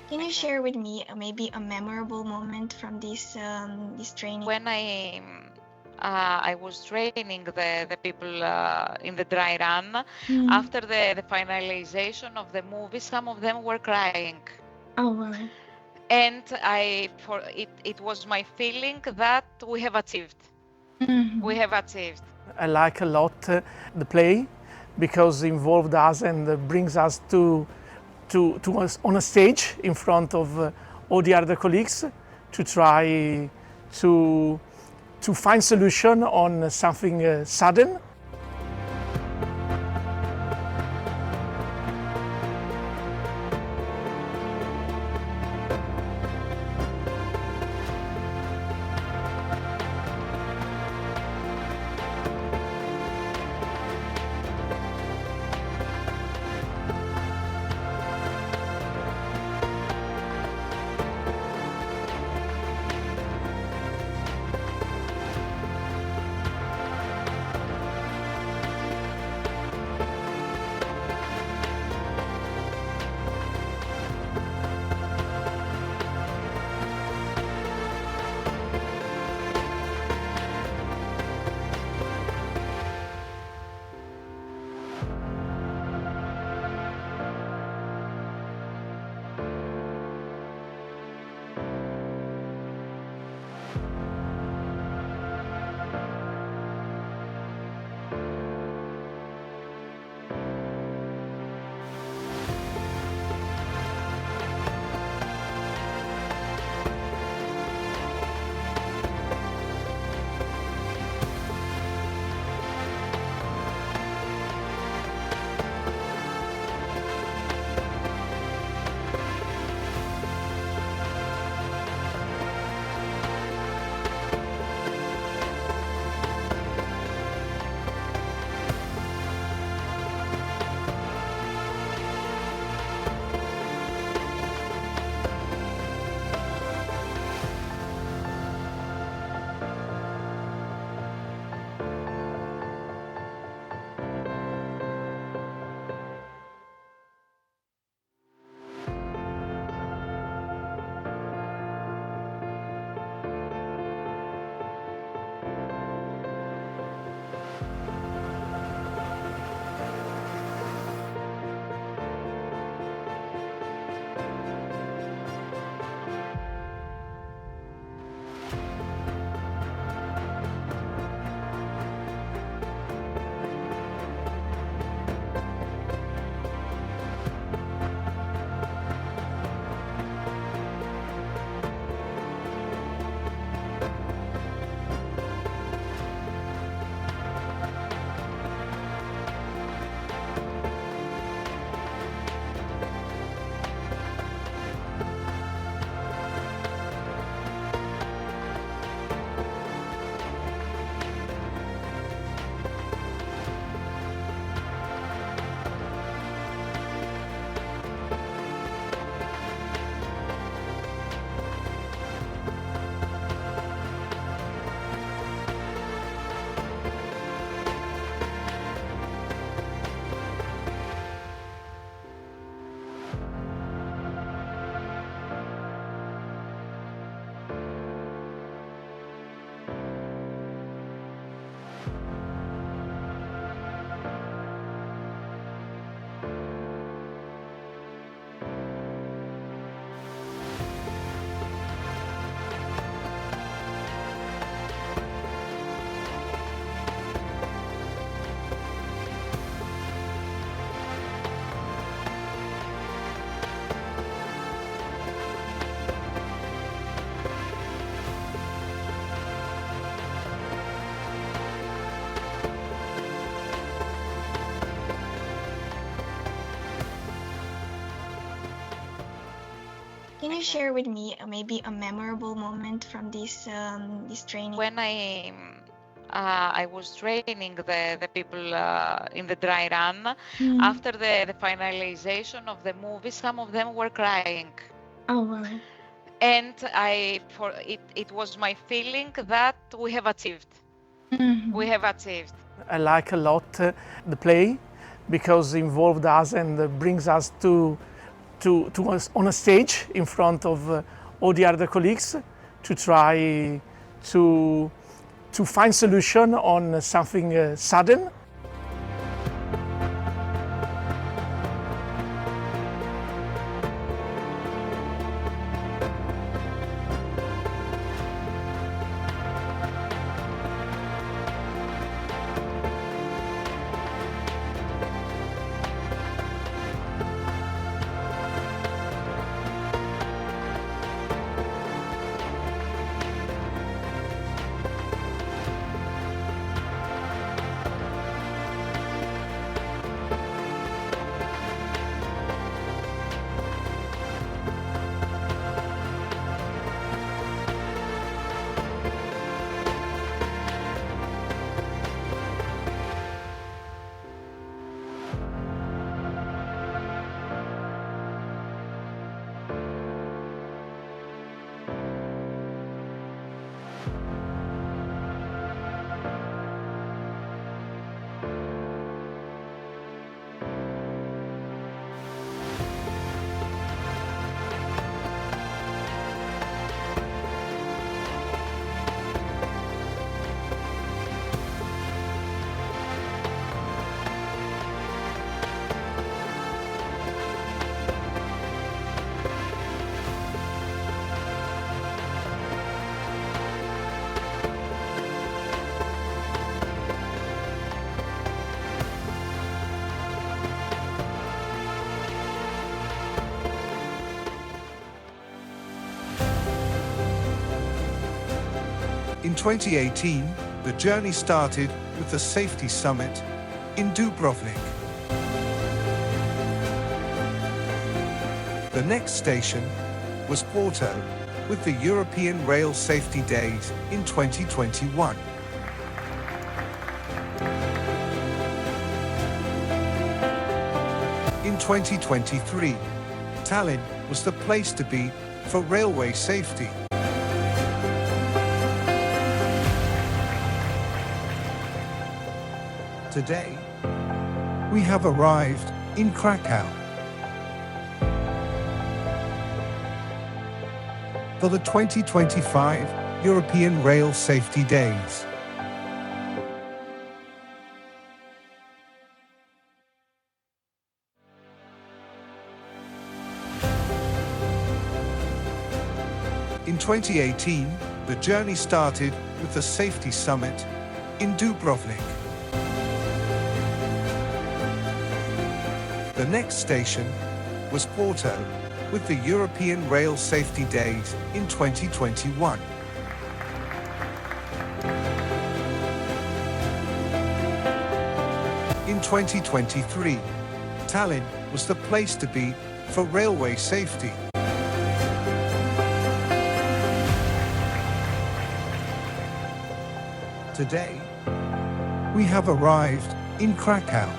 Can you share with me maybe a memorable moment from this training? When I was training the people in the dry run, after the finalization of the movie, some of them were crying. Oh wow. And it was my feeling that we have achieved. We have achieved. I like a lot the play because it involved us and brings us to us on a stage in front of all the other colleagues to try to find solution on something sudden. Can you share with me maybe a memorable moment from this training? When I was training the people in the dry run, after the finalization of the movie, some of them were crying. Oh wow. And it was my feeling that we have achieved. We have achieved. I like a lot the play because it involved us and brings us on a stage in front of all the other colleagues to try to find solution on something sudden. In 2018, the journey started with the Safety Summit in Dubrovnik. The next station was Porto, with the European Rail Safety Days in 2021. In 2023, Tallinn was the place to be for railway safety. Today, we have arrived in Krakow for the 2025 European Rail Safety Days. In 2018, the journey started with the Safety Summit in Dubrovnik. The next station was Porto, with the European Rail Safety Days in 2021. In 2023, Tallinn was the place to be for railway safety. Today, we have arrived in Krakow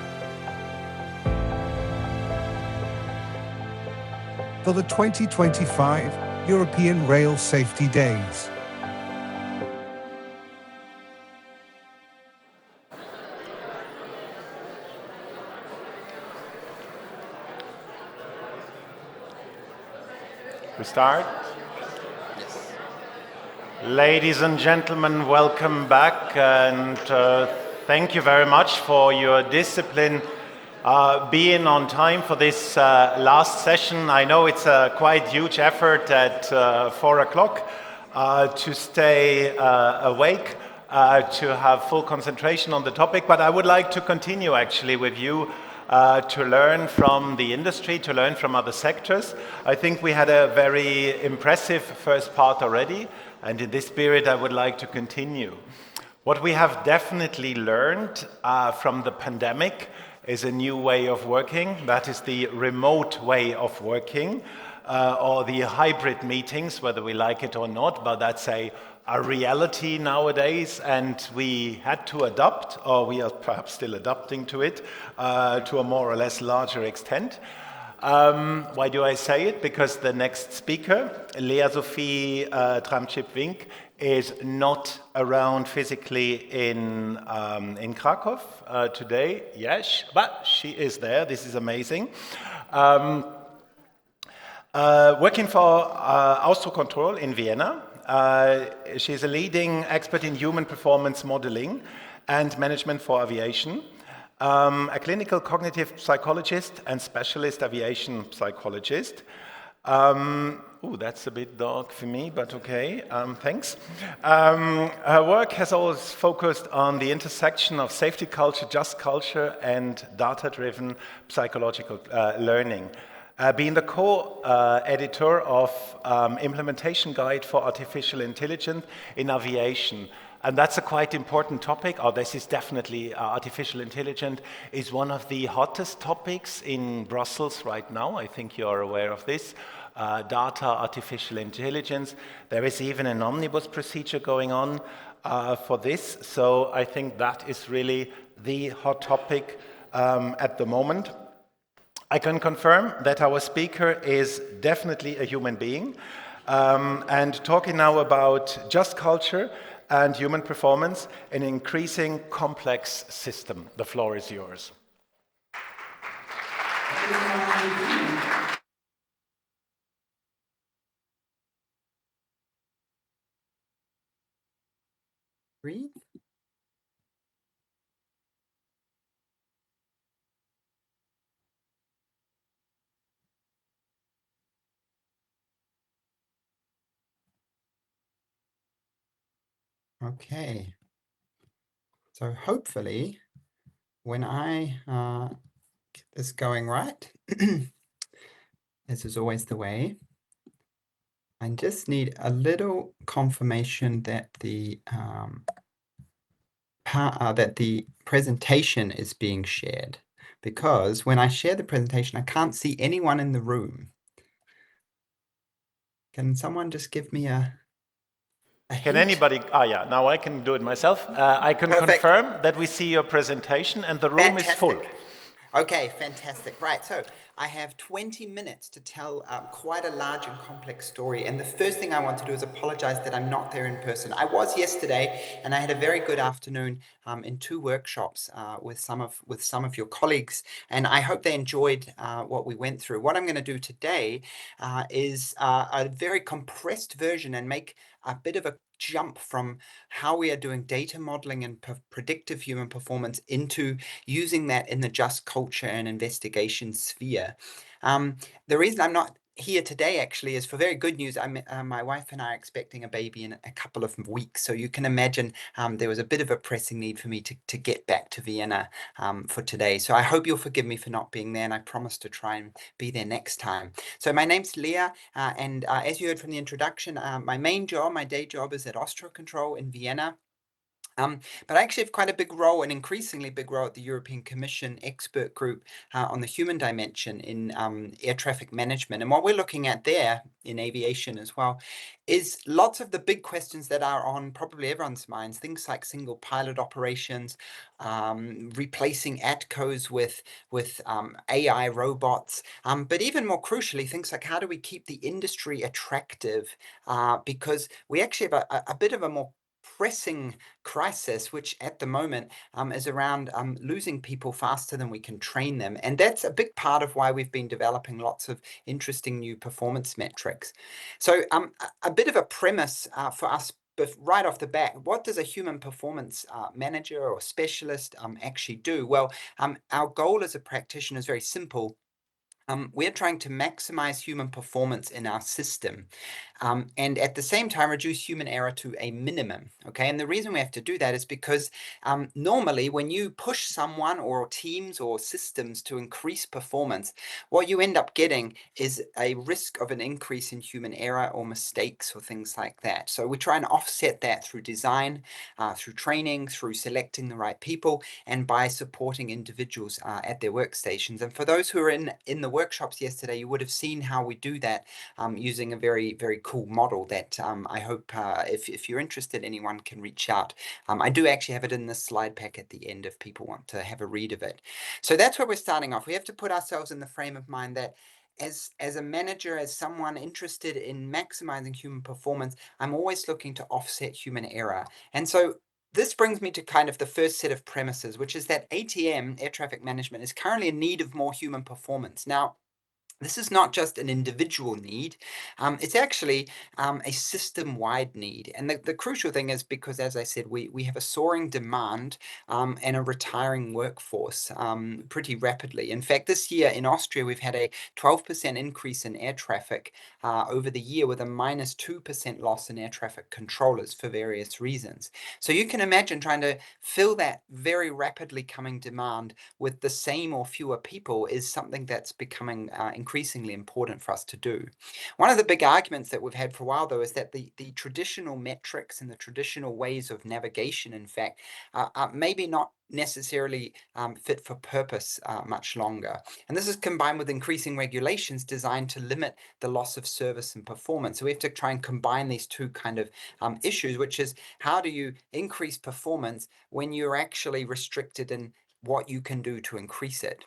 for the 2025 European Rail Safety Days. We start? Yes. Ladies and gentlemen, welcome back, and thank you very much for your discipline being on time for this last session. I know it's a quite huge effort at 4 o'clock to stay awake, to have full concentration on the topic, but I would like to continue actually with you to learn from the industry, to learn from other sectors. I think we had a very impressive first part already, and in this spirit I would like to continue. What we have definitely learned from the pandemic is a new way of working. That is the remote way of working, or the hybrid meetings, whether we like it or not, but that's a reality nowadays, and we had to adapt, or we are perhaps still adapting to it, to a more or less larger extent. Why do I say it? Because the next speaker, Lea Sophie Tramczyk-Wink, is not around physically in Krakow today. Yes, but she is there. This is amazing. Working for Austrocontrol in Vienna. She's a leading expert in human performance modeling and management for aviation. A clinical cognitive psychologist and specialist aviation psychologist. That's a bit dark for me, but okay, thanks. Her work has always focused on the intersection of safety culture, just culture, and data-driven psychological learning. Being the co-editor of Implementation Guide for Artificial Intelligence in Aviation. And that's a quite important topic, or this is definitely artificial intelligence is one of the hottest topics in Brussels right now. I think you're aware of this. Data, artificial intelligence. There is even an omnibus procedure going on for this. So I think that is really the hot topic at the moment. I can confirm that our speaker is definitely a human being. And talking now about just culture and human performance in an increasing complex system. The floor is yours. Breathe. Okay. So hopefully, when I get this going right, this is always the way. I just need a little confirmation that the presentation is being shared, because when I share the presentation, I can't see anyone in the room. Can someone just give me a Can hint? anybody? Yeah, now I can do it myself. I can Perfect. confirm that we see your presentation and the room is full. Okay, fantastic. Right, so I have 20 minutes to tell quite a large and complex story. And the first thing I want to do is apologize that I'm not there in person. I was yesterday, and I had a very good afternoon in 2 workshops with some of your colleagues. And I hope they enjoyed what we went through. What I'm going to do today is a very compressed version and make a bit of a jump from how we are doing data modeling and predictive human performance into using that in the just culture and investigation sphere. The reason I'm not here today actually is for very good news. My wife and I are expecting a baby in a couple of weeks, so you can imagine there was a bit of a pressing need for me to get back to Vienna for today. So I hope you'll forgive me for not being there, and I promise to try and be there next time. So my name's Leah, and as you heard from the introduction, my day job is at Austrocontrol in Vienna. But I actually have quite a big role, an increasingly big role at the European Commission expert group on the human dimension in air traffic management. And what we're looking at there in aviation as well is lots of the big questions that are on probably everyone's minds, things like single pilot operations, replacing ATCOs with AI robots, but even more crucially, things like how do we keep the industry attractive? Because we actually have a bit of a more pressing crisis, which at the moment is around losing people faster than we can train them. And that's a big part of why we've been developing lots of interesting new performance metrics. So a bit of a premise for us, but right off the bat, what does a human performance manager or specialist actually do? Well, our goal as a practitioner is very simple. We're trying to maximize human performance in our system and at the same time reduce human error to a minimum. Okay, and the reason we have to do that is because normally when you push someone or teams or systems to increase performance, what you end up getting is a risk of an increase in human error or mistakes or things like that. So we try and offset that through design, through training, through selecting the right people, and by supporting individuals at their workstations. And for those who are in the workshops yesterday, you would have seen how we do that using a very, very cool model that I hope if you're interested, anyone can reach out. I do actually have it in this slide pack at the end if people want to have a read of it. So that's where we're starting off. We have to put ourselves in the frame of mind that as a manager, as someone interested in maximizing human performance, I'm always looking to offset human error. And so this brings me to kind of the first set of premises, which is that ATM, air traffic management, is currently in need of more human performance. Now, This is not just an individual need, it's actually a system-wide need. And the crucial thing is because, as I said, we have a soaring demand and a retiring workforce pretty rapidly. In fact, this year in Austria, we've had a 12% increase in air traffic over the year with a -2% loss in air traffic controllers for various reasons. So you can imagine trying to fill that very rapidly coming demand with the same or fewer people is something that's becoming increasingly important for us to do. One of the big arguments that we've had for a while, though, is that the traditional metrics and the traditional ways of navigation, in fact, are maybe not necessarily fit for purpose much longer. And this is combined with increasing regulations designed to limit the loss of service and performance. So we have to try and combine these two kind of issues, which is how do you increase performance when you're actually restricted in what you can do to increase it.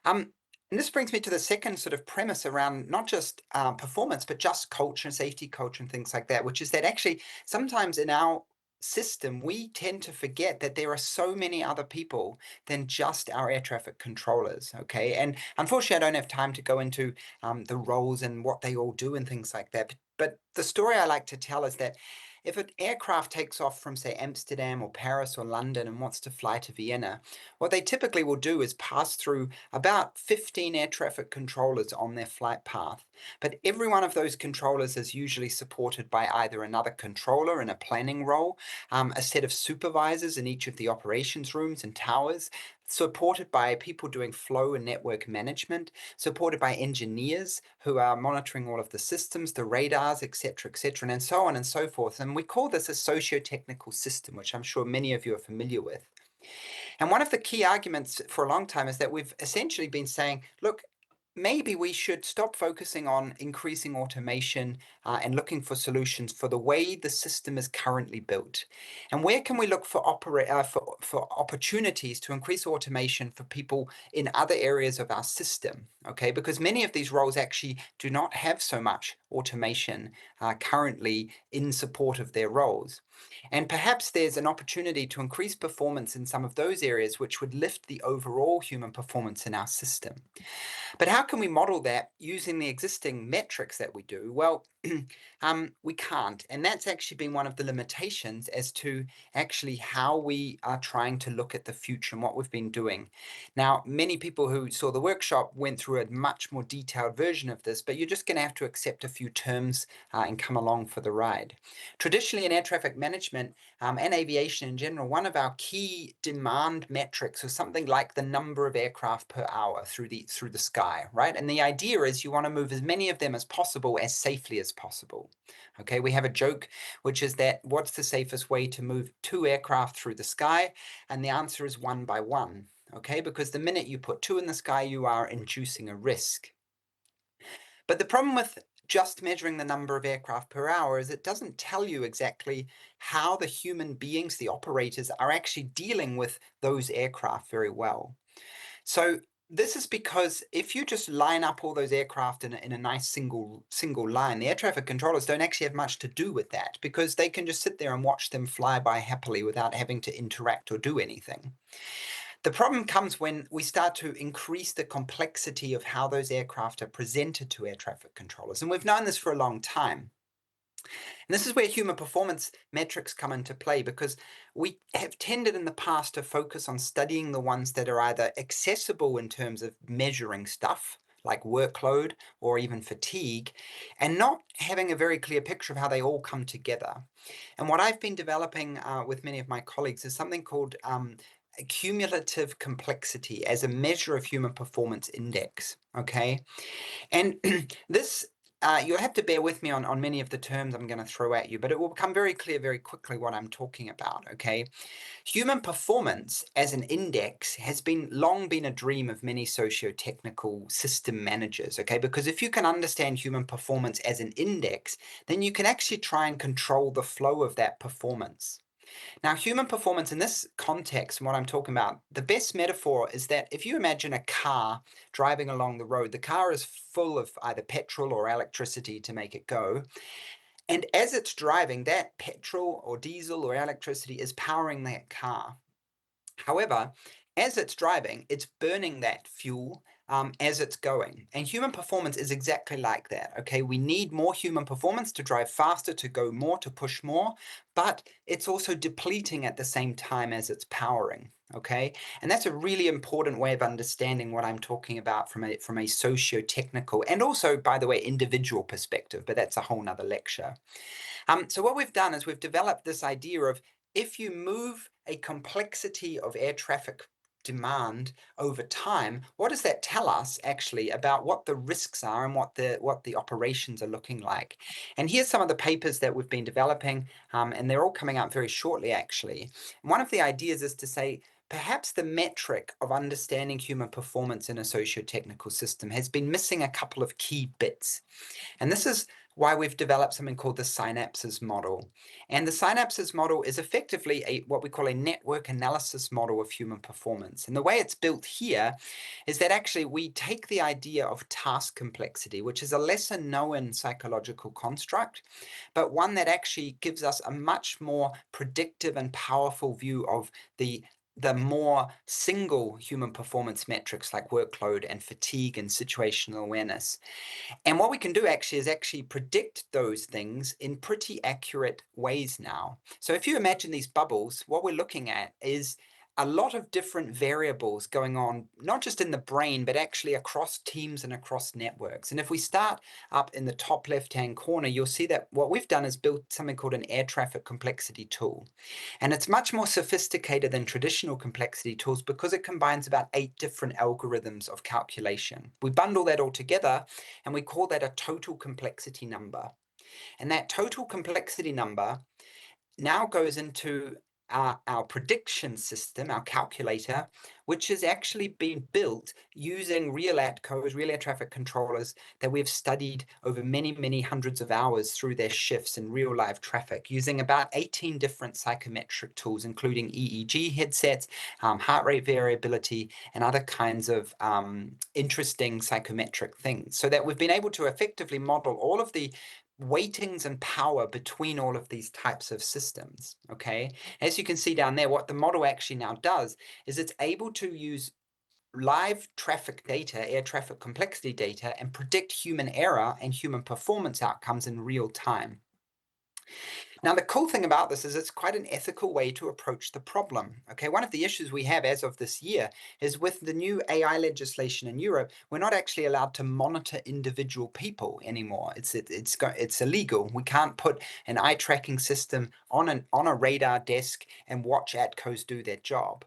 And this brings me to the second sort of premise around not just performance, but just culture, safety culture, and things like that, which is that actually sometimes in our system, we tend to forget that there are so many other people than just our air traffic controllers, okay? And unfortunately, I don't have time to go into the roles and what they all do and things like that. But the story I like to tell is that if an aircraft takes off from, say, Amsterdam or Paris or London and wants to fly to Vienna, what they typically will do is pass through about 15 air traffic controllers on their flight path. But every one of those controllers is usually supported by either another controller in a planning role, a set of supervisors in each of the operations rooms and towers, supported by people doing flow and network management, supported by engineers who are monitoring all of the systems, the radars, etc., and so on and so forth. And we call this a socio-technical system, which I'm sure many of you are familiar with. And one of the key arguments for a long time is that we've essentially been saying, look, maybe we should stop focusing on increasing automation and looking for solutions for the way the system is currently built. And where can we look for opportunities to increase automation for people in other areas of our system? Okay, because many of these roles actually do not have so much automation currently in support of their roles. And perhaps there's an opportunity to increase performance in some of those areas, which would lift the overall human performance in our system. But how can we model that using the existing metrics that we do? Well, we can't. And that's actually been one of the limitations as to actually how we are trying to look at the future and what we've been doing. Now, many people who saw the workshop went through a much more detailed version of this, but you're just going to have to accept a few terms and come along for the ride. Traditionally, in air traffic management and aviation in general, one of our key demand metrics was something like the number of aircraft per hour through the sky, right? And the idea is you want to move as many of them as possible as safely as possible. Okay, we have a joke, which is that what's the safest way to move 2 aircraft through the sky? And the answer is 1 by 1. Okay, because the minute you put 2 in the sky, you are inducing a risk. But the problem with just measuring the number of aircraft per hour is it doesn't tell you exactly how the human beings, the operators, are actually dealing with those aircraft very well. So this is because if you just line up all those aircraft in a nice single line, the air traffic controllers don't actually have much to do with that because they can just sit there and watch them fly by happily without having to interact or do anything. The problem comes when we start to increase the complexity of how those aircraft are presented to air traffic controllers. And we've known this for a long time. And this is where human performance metrics come into play because we have tended in the past to focus on studying the ones that are either accessible in terms of measuring stuff, like workload or even fatigue, and not having a very clear picture of how they all come together. And what I've been developing with many of my colleagues is something called cumulative complexity as a measure of human performance index, okay? And this, you'll have to bear with me on many of the terms I'm going to throw at you, but it will become very clear very quickly what I'm talking about, okay? Human performance as an index has long been a dream of many socio-technical system managers, okay? Because if you can understand human performance as an index, then you can actually try and control the flow of that performance. Now, human performance in this context, and what I'm talking about, the best metaphor is that if you imagine a car driving along the road, the car is full of either petrol or electricity to make it go. And as it's driving, that petrol or diesel or electricity is powering that car. However, as it's driving, it's burning that fuel as it's going. And human performance is exactly like that, okay? We need more human performance to drive faster, to go more, to push more, but it's also depleting at the same time as it's powering, okay? And that's a really important way of understanding what I'm talking about from a socio-technical and also, by the way, individual perspective, but that's a whole nother lecture. So what we've done is we've developed this idea of if you move a complexity of air traffic demand over time, what does that tell us actually about what the risks are and what the operations are looking like? And here's some of the papers that we've been developing, and they're all coming out very shortly actually. And one of the ideas is to say, perhaps the metric of understanding human performance in a socio-technical system has been missing a couple of key bits. And this is why we've developed something called the synapses model. And the synapses model is effectively what we call a network analysis model of human performance. And the way it's built here is that actually we take the idea of task complexity, which is a lesser known psychological construct, but one that actually gives us a much more predictive and powerful view of the more single human performance metrics like workload and fatigue and situational awareness. And what we can do actually is actually predict those things in pretty accurate ways now. So if you imagine these bubbles, what we're looking at is a lot of different variables going on, not just in the brain, but actually across teams and across networks. And if we start up in the top left-hand corner, you'll see that what we've done is built something called an air traffic complexity tool. And it's much more sophisticated than traditional complexity tools because it combines about 8 different algorithms of calculation. We bundle that all together and we call that a total complexity number. And that total complexity number now goes into our prediction system, our calculator, which has actually been built using real ATCOs, real air traffic controllers that we've studied over many, many hundreds of hours through their shifts in real live traffic, using about 18 different psychometric tools, including EEG headsets, heart rate variability, and other kinds of interesting psychometric things, so that we've been able to effectively model all of the weightings and power between all of these types of systems, okay? As you can see down there, what the model actually now does is it's able to use live traffic data, air traffic complexity data, and predict human error and human performance outcomes in real time. Now, the cool thing about this is it's quite an ethical way to approach the problem. Okay, one of the issues we have as of this year is with the new AI legislation in Europe, we're not actually allowed to monitor individual people anymore. It's illegal. We can't put an eye tracking system on a radar desk and watch ATCOs do their job.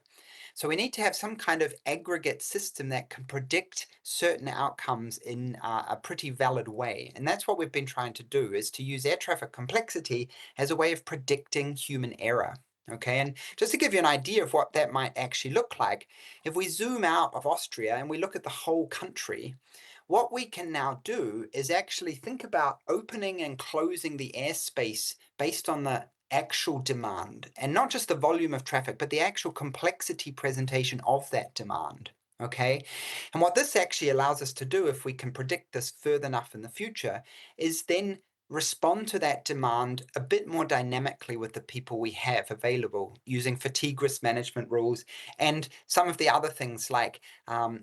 So we need to have some kind of aggregate system that can predict certain outcomes in a pretty valid way. And that's what we've been trying to do, is to use air traffic complexity as a way of predicting human error. Okay, and just to give you an idea of what that might actually look like, if we zoom out of Austria and we look at the whole country, what we can now do is actually think about opening and closing the airspace based on the actual demand, and not just the volume of traffic, but the actual complexity presentation of that demand. Okay, and what this actually allows us to do, if we can predict this further enough in the future, is then respond to that demand a bit more dynamically with the people we have available, using fatigue risk management rules and some of the other things like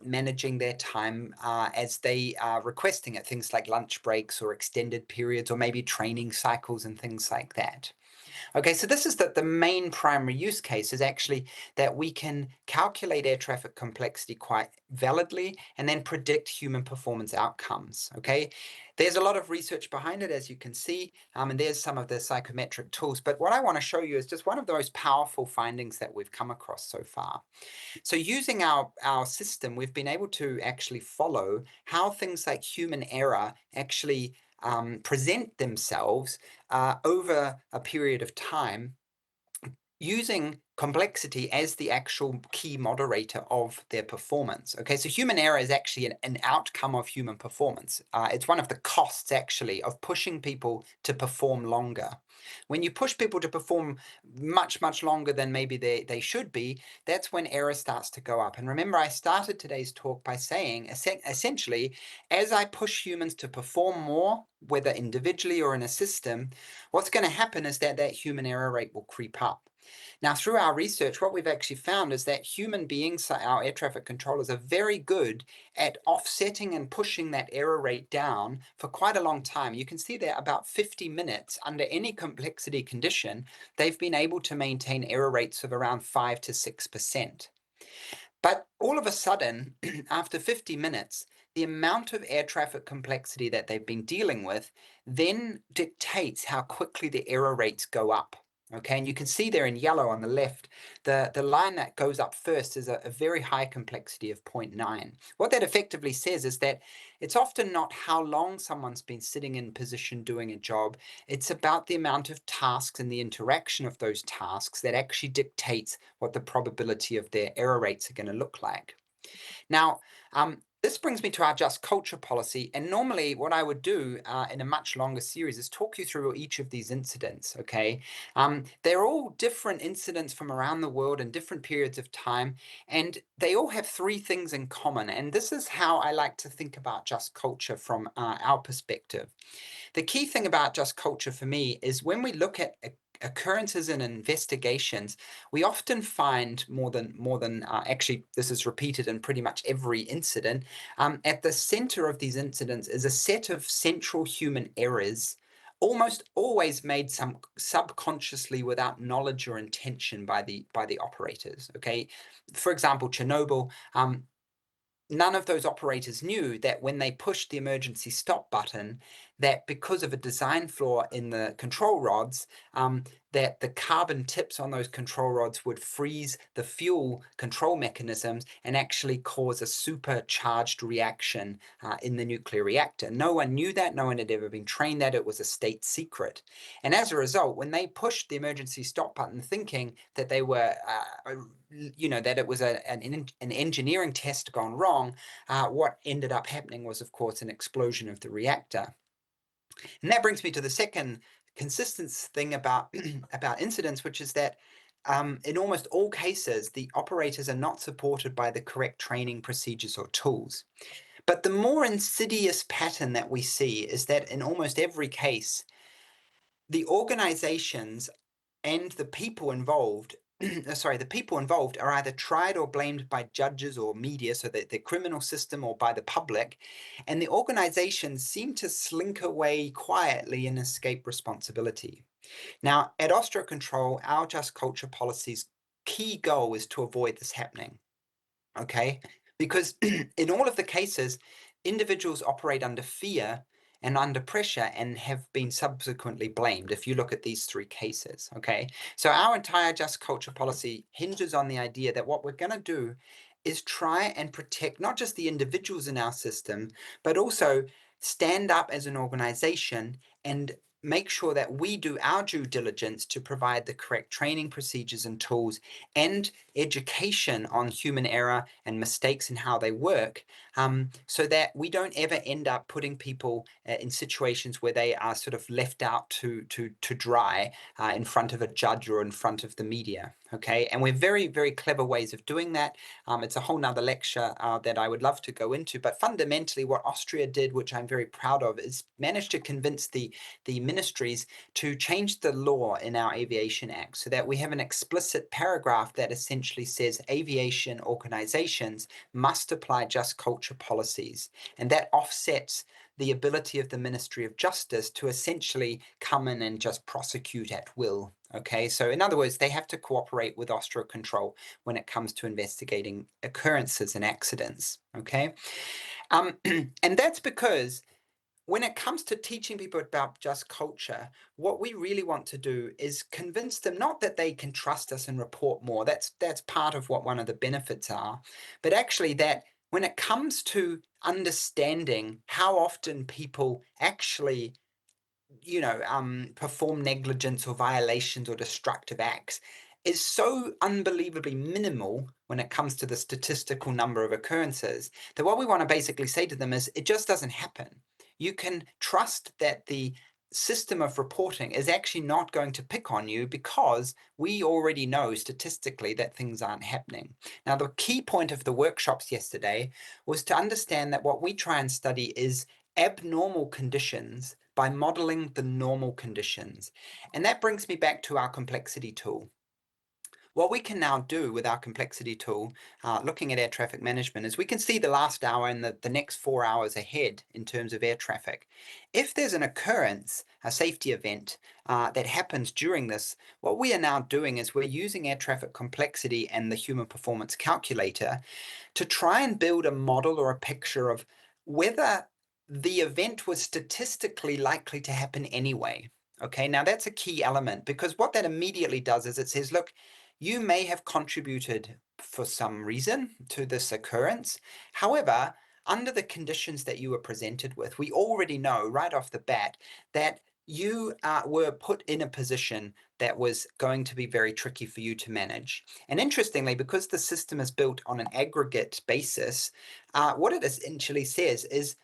managing their time as they are requesting it, things like lunch breaks or extended periods, or maybe training cycles and things like that. Okay, so this is the main primary use case is actually that we can calculate air traffic complexity quite validly and then predict human performance outcomes, okay? There's a lot of research behind it, as you can see, and there's some of the psychometric tools, but what I want to show you is just one of those powerful findings that we've come across so far. So using our system, we've been able to actually follow how things like human error actually present themselves over a period of time, using complexity as the actual key moderator of their performance. Okay, so human error is actually an outcome of human performance. It's one of the costs actually of pushing people to perform longer. When you push people to perform much, much longer than maybe they should be, that's when error starts to go up. And remember, I started today's talk by saying, essentially, as I push humans to perform more, whether individually or in a system, what's going to happen is that human error rate will creep up. Now, through our research, what we've actually found is that human beings, our air traffic controllers, are very good at offsetting and pushing that error rate down for quite a long time. You can see that about 50 minutes under any complexity condition, they've been able to maintain error rates of around 5 to 6%. But all of a sudden, after 50 minutes, the amount of air traffic complexity that they've been dealing with then dictates how quickly the error rates go up. Okay, and you can see there in yellow on the left, the line that goes up first is a very high complexity of 0.9. What that effectively says is that it's often not how long someone's been sitting in position doing a job, it's about the amount of tasks and the interaction of those tasks that actually dictates what the probability of their error rates are going to look like. Now, this brings me to our Just Culture policy, and normally what I would do in a much longer series is talk you through each of these incidents, okay? They're all different incidents from around the world in different periods of time, and they all have three things in common, and this is how I like to think about Just Culture from our perspective. The key thing about Just Culture for me is when we look at occurrences and investigations, we often find more than actually this is repeated in pretty much every incident. At the center of these incidents is a set of central human errors, almost always made some subconsciously without knowledge or intention by the operators. Okay, for example, Chernobyl. None of those operators knew that when they pushed the emergency stop button, that because of a design flaw in the control rods, that the carbon tips on those control rods would freeze the fuel control mechanisms and actually cause a supercharged reaction in the nuclear reactor. No one knew that. No one had ever been trained that. It was a state secret. And as a result, when they pushed the emergency stop button thinking that they were, that it was an engineering test gone wrong, what ended up happening was, of course, an explosion of the reactor. And that brings me to the second consistent thing about about incidents, which is that in almost all cases, the operators are not supported by the correct training procedures or tools. But the more insidious pattern that we see is that in almost every case, the organizations and the people involved the people involved are either tried or blamed by judges or media, so that the criminal system or by the public, and the organizations seem to slink away quietly and escape responsibility. Now, at Austro Control, our Just Culture policy's key goal is to avoid this happening, okay? Because in all of the cases, individuals operate under fear and under pressure and have been subsequently blamed if you look at these three cases, okay? So our entire Just Culture policy hinges on the idea that what we're going to do is try and protect not just the individuals in our system, but also stand up as an organization and make sure that we do our due diligence to provide the correct training procedures and tools and education on human error and mistakes and how they work, so that we don't ever end up putting people in situations where they are sort of left out to dry in front of a judge or in front of the media. Okay, and we're very, very clever ways of doing that. It's a whole nother lecture that I would love to go into, but fundamentally what Austria did, which I'm very proud of, is managed to convince the ministries to change the law in our Aviation Act so that we have an explicit paragraph that essentially says aviation organizations must apply Just Culture policies, and that offsets the ability of the Ministry of Justice to essentially come in and just prosecute at will. Okay, so in other words, they have to cooperate with Austro Control when it comes to investigating occurrences and accidents. Okay, and that's because when it comes to teaching people about Just Culture, what we really want to do is convince them not that they can trust us and report more. That's part of what one of the benefits are, but actually that when it comes to understanding how often people actually perform negligence or violations or destructive acts is so unbelievably minimal when it comes to the statistical number of occurrences, that what we want to basically say to them is it just doesn't happen. You can trust that the system of reporting is actually not going to pick on you because we already know statistically that things aren't happening. Now, the key point of the workshops yesterday was to understand that what we try and study is abnormal conditions by modeling the normal conditions. And that brings me back to our complexity tool. What we can now do with our complexity tool, looking at air traffic management, is we can see the last hour and the next 4 hours ahead in terms of air traffic. If there's an occurrence, a safety event that happens during this, what we are now doing is we're using air traffic complexity and the human performance calculator to try and build a model or a picture of whether the event was statistically likely to happen anyway. Okay, now that's a key element, because what that immediately does is it says, look, you may have contributed for some reason to this occurrence. However, under the conditions that you were presented with, we already know right off the bat that you were put in a position that was going to be very tricky for you to manage. And interestingly, because the system is built on an aggregate basis, what it essentially says is,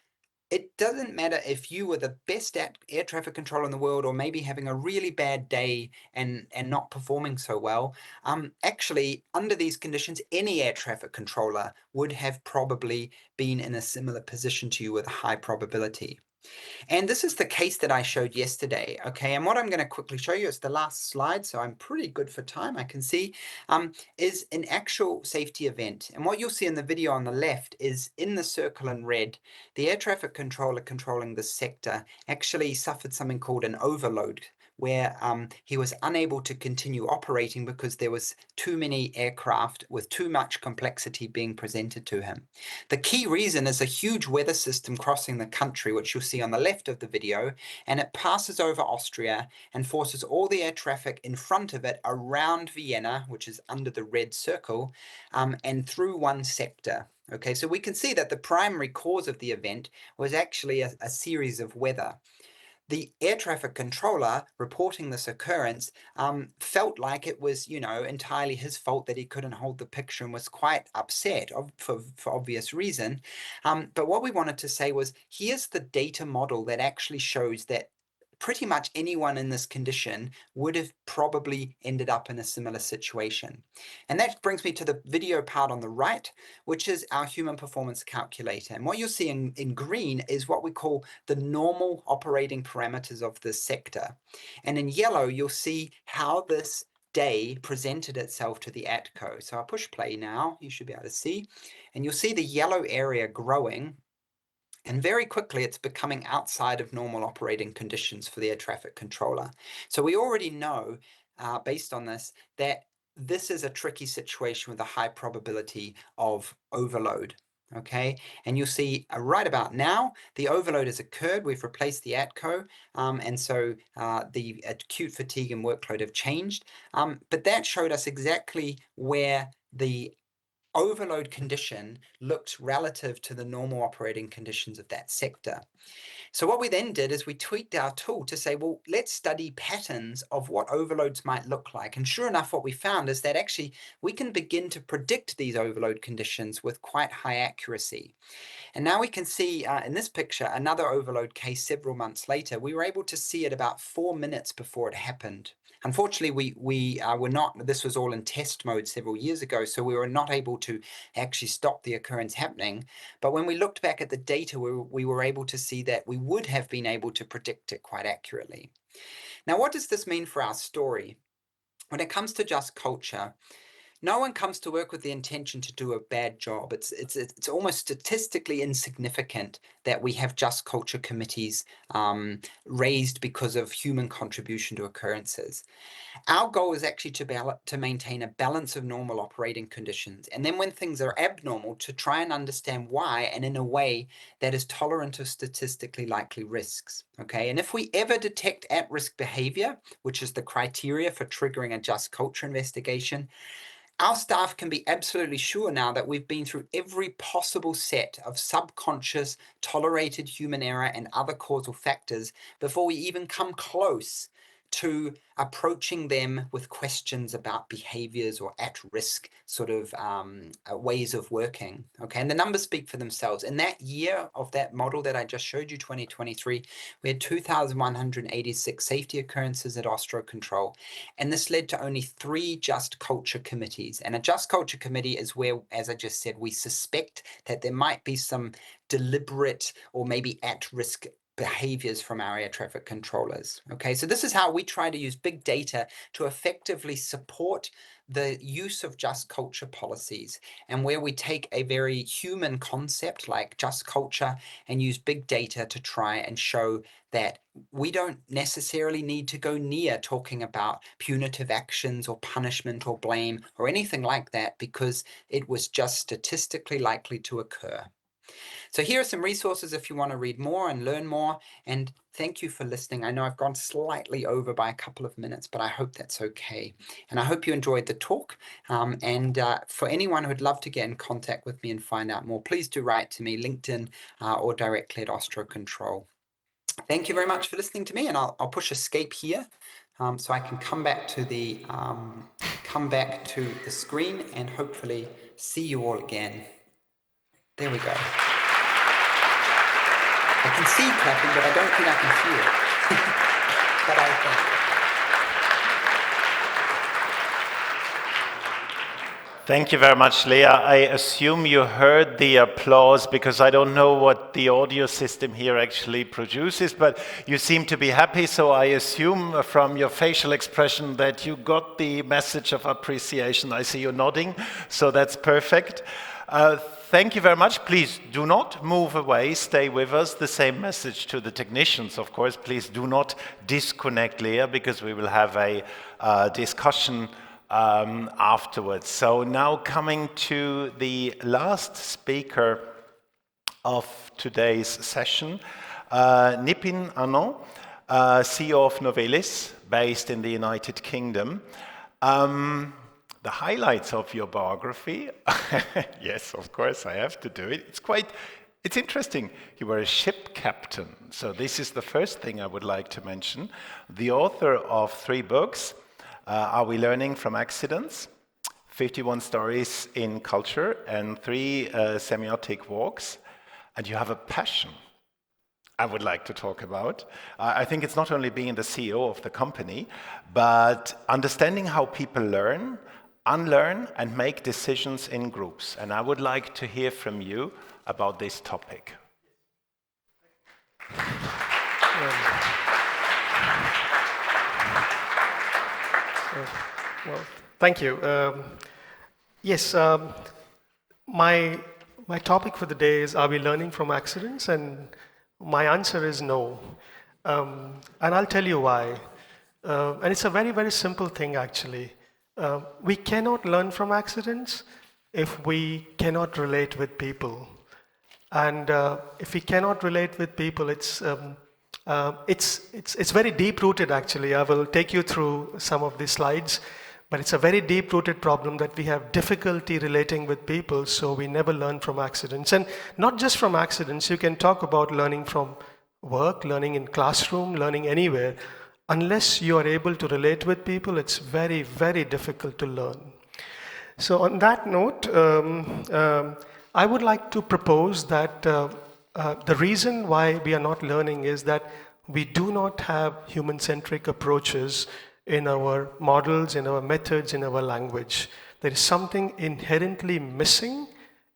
it doesn't matter if you were the best at air traffic control in the world, or maybe having a really bad day and not performing so well. Actually, under these conditions, any air traffic controller would have probably been in a similar position to you with a high probability. And this is the case that I showed yesterday, okay? And what I'm going to quickly show you, it's the last slide, so I'm pretty good for time, I can see, is an actual safety event. And what you'll see in the video on the left is, in the circle in red, the air traffic controller controlling this sector actually suffered something called an overload, where he was unable to continue operating because there was too many aircraft with too much complexity being presented to him. The key reason is a huge weather system crossing the country, which you'll see on the left of the video, and it passes over Austria and forces all the air traffic in front of it around Vienna, which is under the red circle, and through one sector. Okay, so we can see that the primary cause of the event was actually a series of weather. The air traffic controller reporting this occurrence felt like it was, entirely his fault that he couldn't hold the picture, and was quite upset for obvious reason. But what we wanted to say was, here's the data model that actually shows that pretty much anyone in this condition would have probably ended up in a similar situation. And that brings me to the video part on the right, which is our human performance calculator. And what you'll see in green is what we call the normal operating parameters of this sector. And in yellow, you'll see how this day presented itself to the ATCO. So I'll push play now, you should be able to see, and you'll see the yellow area growing. And very quickly, it's becoming outside of normal operating conditions for the air traffic controller. So we already know, based on this, that this is a tricky situation with a high probability of overload. Okay, and you'll see right about now, the overload has occurred. We've replaced the ATCO, and so the acute fatigue and workload have changed. But that showed us exactly where the overload condition looked relative to the normal operating conditions of that sector. So what we then did is we tweaked our tool to say, well, let's study patterns of what overloads might look like. And sure enough, what we found is that actually we can begin to predict these overload conditions with quite high accuracy. And now we can see in this picture another overload case several months later. We were able to see it about 4 minutes before it happened. Unfortunately, we were not, this was all in test mode several years ago, so we were not able to actually stop the occurrence happening. But when we looked back at the data, we were able to see that we would have been able to predict it quite accurately. Now, what does this mean for our story? When it comes to Just Culture, no one comes to work with the intention to do a bad job. It's almost statistically insignificant that we have Just Culture committees raised because of human contribution to occurrences. Our goal is actually to maintain a balance of normal operating conditions, and then when things are abnormal, to try and understand why, and in a way that is tolerant of statistically likely risks. Okay, and if we ever detect at-risk behavior, which is the criteria for triggering a Just Culture investigation, our staff can be absolutely sure now that we've been through every possible set of subconscious, tolerated human error and other causal factors before we even come close to approaching them with questions about behaviors or at-risk sort of ways of working. Okay, and the numbers speak for themselves. In that year of that model that I just showed you, 2023, we had 2,186 safety occurrences at Austro Control, and this led to only 3 Just Culture committees. And a Just Culture committee is where, as I just said, we suspect that there might be some deliberate or maybe at-risk behaviors from our air traffic controllers. Okay, so this is how we try to use big data to effectively support the use of just culture policies, and where we take a very human concept like just culture and use big data to try and show that we don't necessarily need to go near talking about punitive actions or punishment or blame or anything like that, because it was just statistically likely to occur. So here are some resources if you want to read more and learn more. And thank you for listening. I know I've gone slightly over by a couple of minutes, but I hope that's okay. And I hope you enjoyed the talk. For anyone who would love to get in contact with me and find out more, please do write to me, LinkedIn, or directly at Ostro Control. Thank you very much for listening to me, and I'll push escape here, so I can come back to the screen and hopefully see you all again. There we go. I can see clapping, but I don't think I can hear it. But I think. Thank you very much, Leah. I assume you heard the applause, because I don't know what the audio system here actually produces, but you seem to be happy, so I assume from your facial expression that you got the message of appreciation. I see you nodding, so that's perfect. Thank you very much. Please do not move away. Stay with us. The same message to the technicians, of course. Please do not disconnect Leah, because we will have a discussion afterwards. So now coming to the last speaker of today's session, Nipin Anand, CEO of Novelis, based in the United Kingdom. The highlights of your biography, yes, of course, I have to do it. It's interesting. You were a ship captain. So this is the first thing I would like to mention. The author of 3 books, Are We Learning from Accidents? 51 Stories in Culture, and 3 semiotic walks. And you have a passion I would like to talk about. I think it's not only being the CEO of the company, but understanding how people learn, unlearn, and make decisions in groups. And I would like to hear from you about this topic. Well, thank you. Yes, my topic for the day is, are we learning from accidents? And my answer is no. And I'll tell you why. And it's a very, very simple thing, actually. We cannot learn from accidents if we cannot relate with people. And if we cannot relate with people, it's very deep-rooted, actually. I will take you through some of these slides, but it's a very deep-rooted problem that we have difficulty relating with people, so we never learn from accidents. And not just from accidents, you can talk about learning from work, learning in classroom, learning anywhere. Unless you are able to relate with people, it's very, very difficult to learn. So on that note, I would like to propose that the reason why we are not learning is that we do not have human-centric approaches in our models, in our methods, in our language. There is something inherently missing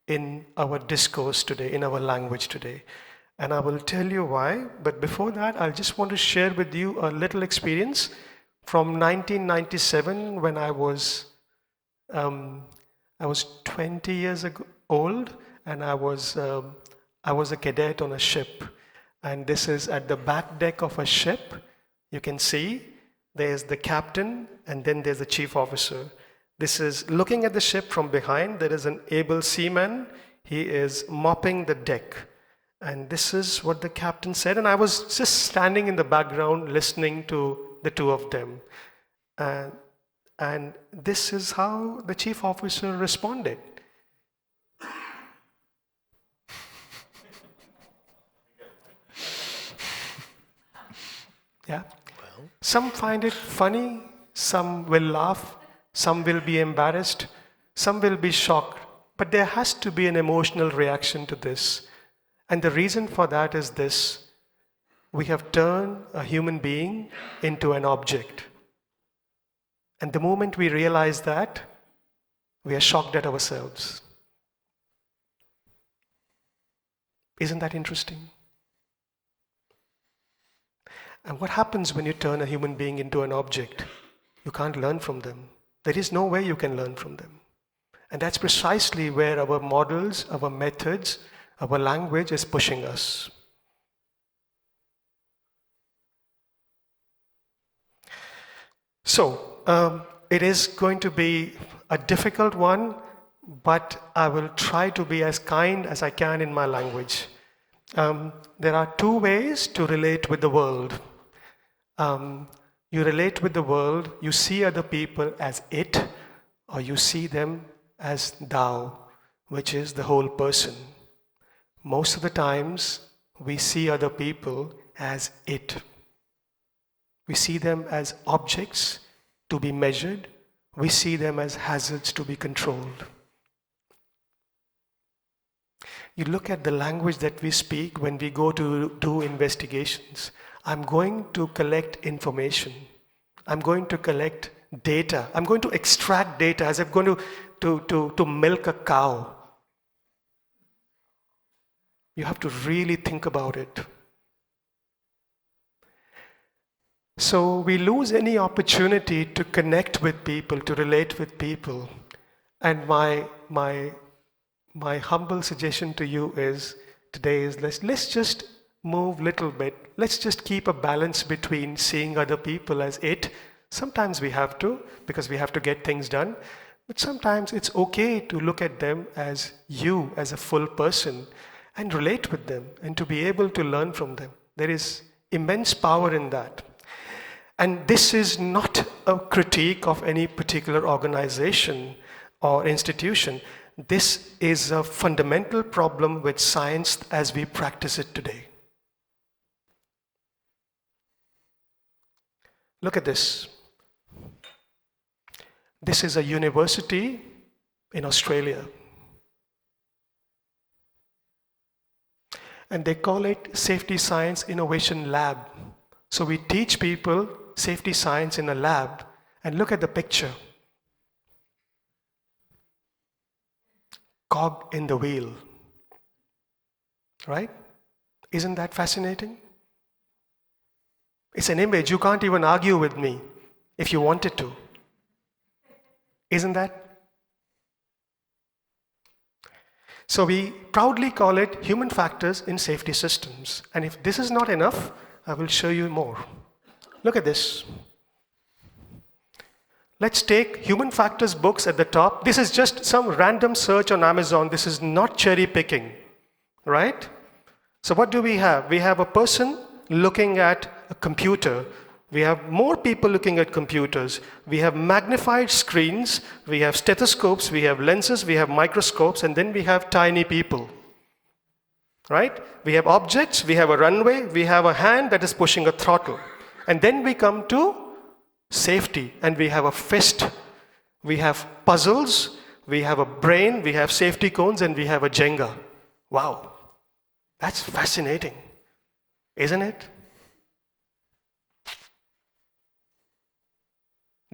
in our discourse today, in our language today. And I will tell you why, but before that, I just want to share with you a little experience from 1997 when I was 20 years old, and I was a cadet on a ship. And this is at the back deck of a ship. You can see there's the captain, and then there's the chief officer. This is looking at the ship from behind. There is an able seaman. He is mopping the deck. And this is what the captain said. And I was just standing in the background listening to the two of them. And this is how the chief officer responded. Yeah. Some find it funny, some will laugh, some will be embarrassed, some will be shocked. But there has to be an emotional reaction to this. And the reason for that is this: we have turned a human being into an object. And the moment we realize that, we are shocked at ourselves. Isn't that interesting? And what happens when you turn a human being into an object? You can't learn from them. There is no way you can learn from them. And that's precisely where our models, our methods, our language is pushing us. So, it is going to be a difficult one, but I will try to be as kind as I can in my language. There are two ways to relate with the world. You relate with the world, you see other people as it, or you see them as thou, which is the whole person. Most of the times, we see other people as it. We see them as objects to be measured. We see them as hazards to be controlled. You look at the language that we speak when we go to do investigations. I'm going to collect information. I'm going to collect data. I'm going to extract data as if I'm going to milk a cow. You have to really think about it. So we lose any opportunity to connect with people, to relate with people. And my humble suggestion to you is today is let's just move a little bit. Let's just keep a balance between seeing other people as it. Sometimes we have to, because we have to get things done. But sometimes it's okay to look at them as you, as a full person, and relate with them, and to be able to learn from them. There is immense power in that. And this is not a critique of any particular organization or institution. This is a fundamental problem with science as we practice it today. Look at this. This is a university in Australia. And they call it Safety Science Innovation Lab. So we teach people safety science in a lab, and look at the picture. Cog in the wheel, right? Isn't that fascinating? It's an image. You can't even argue with me if you wanted to. Isn't that? So we proudly call it human factors in safety systems. And if this is not enough, I will show you more. Look at this. Let's take human factors books at the top. This is just some random search on Amazon. This is not cherry picking, right? So what do we have? We have a person looking at a computer. We have more people looking at computers. We have magnified screens. We have stethoscopes. We have lenses. We have microscopes. And then we have tiny people, right? We have objects. We have a runway. We have a hand that is pushing a throttle. And then we come to safety, and we have a fist. We have puzzles. We have a brain. We have safety cones, and we have a Jenga. Wow, that's fascinating, isn't it?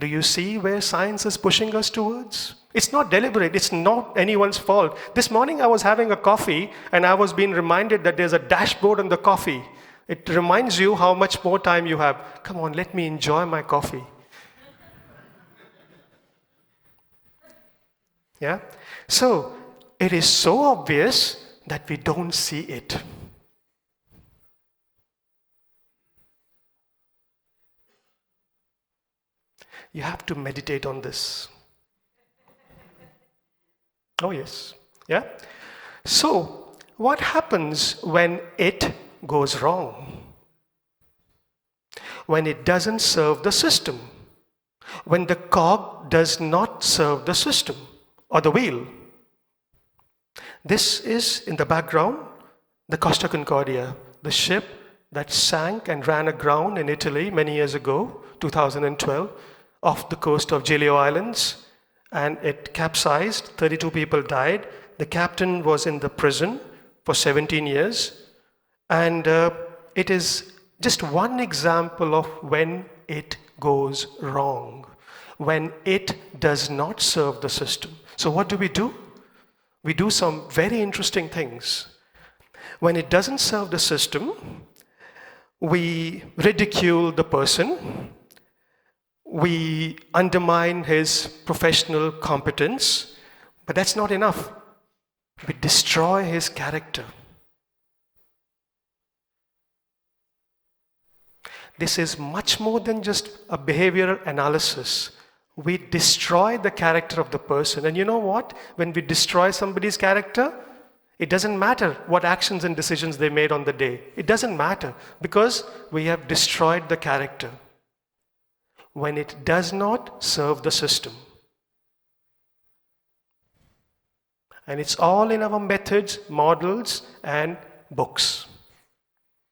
Do you see where science is pushing us towards? It's not deliberate. It's not anyone's fault. This morning I was having a coffee, and I was being reminded that there's a dashboard on the coffee. It reminds you how much more time you have. Come on, let me enjoy my coffee. Yeah? So, it is so obvious that we don't see it. You have to meditate on this. Oh yes. Yeah? So, what happens when it goes wrong? When it doesn't serve the system. When the cog does not serve the system or the wheel. This is in the background, the Costa Concordia, the ship that sank and ran aground in Italy many years ago, 2012, off the coast of Giglio Islands, and it capsized. 32 people died. The captain was in the prison for 17 years. And it is just one example of when it goes wrong, when it does not serve the system. So what do? We do some very interesting things. When it doesn't serve the system, we ridicule the person, we undermine his professional competence, but that's not enough. We destroy his character. This is much more than just a behavioral analysis. We destroy the character of the person. And you know what? When we destroy somebody's character, it doesn't matter what actions and decisions they made on the day. It doesn't matter because we have destroyed the character when it does not serve the system. And it's all in our methods, models, and books.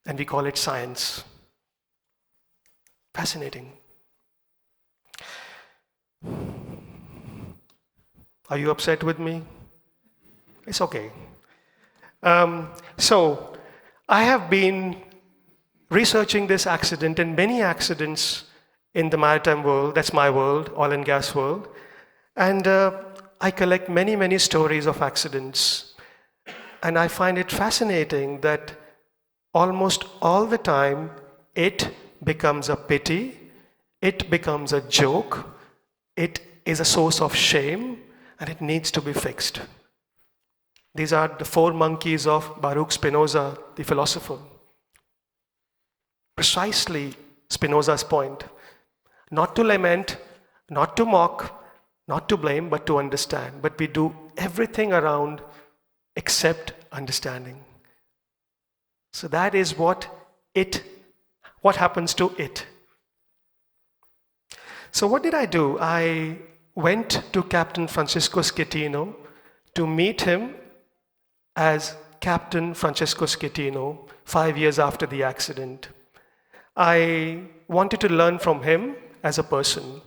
And we call it science. Fascinating. Are you upset with me? It's okay. So, I have been researching this accident and many accidents in the maritime world. That's my world, oil and gas world. And I collect many, many stories of accidents. And I find it fascinating that almost all the time it becomes a pity, it becomes a joke, it is a source of shame, and it needs to be fixed. These are the 4 monkeys of Baruch Spinoza, the philosopher. Precisely Spinoza's point. Not to lament, not to mock, not to blame, but to understand. But we do everything around except understanding. So that is what happens to it. So what did I do? I went to Captain Francesco Schettino to meet him as Captain Francesco Schettino 5 years after the accident. I wanted to learn from him as a person,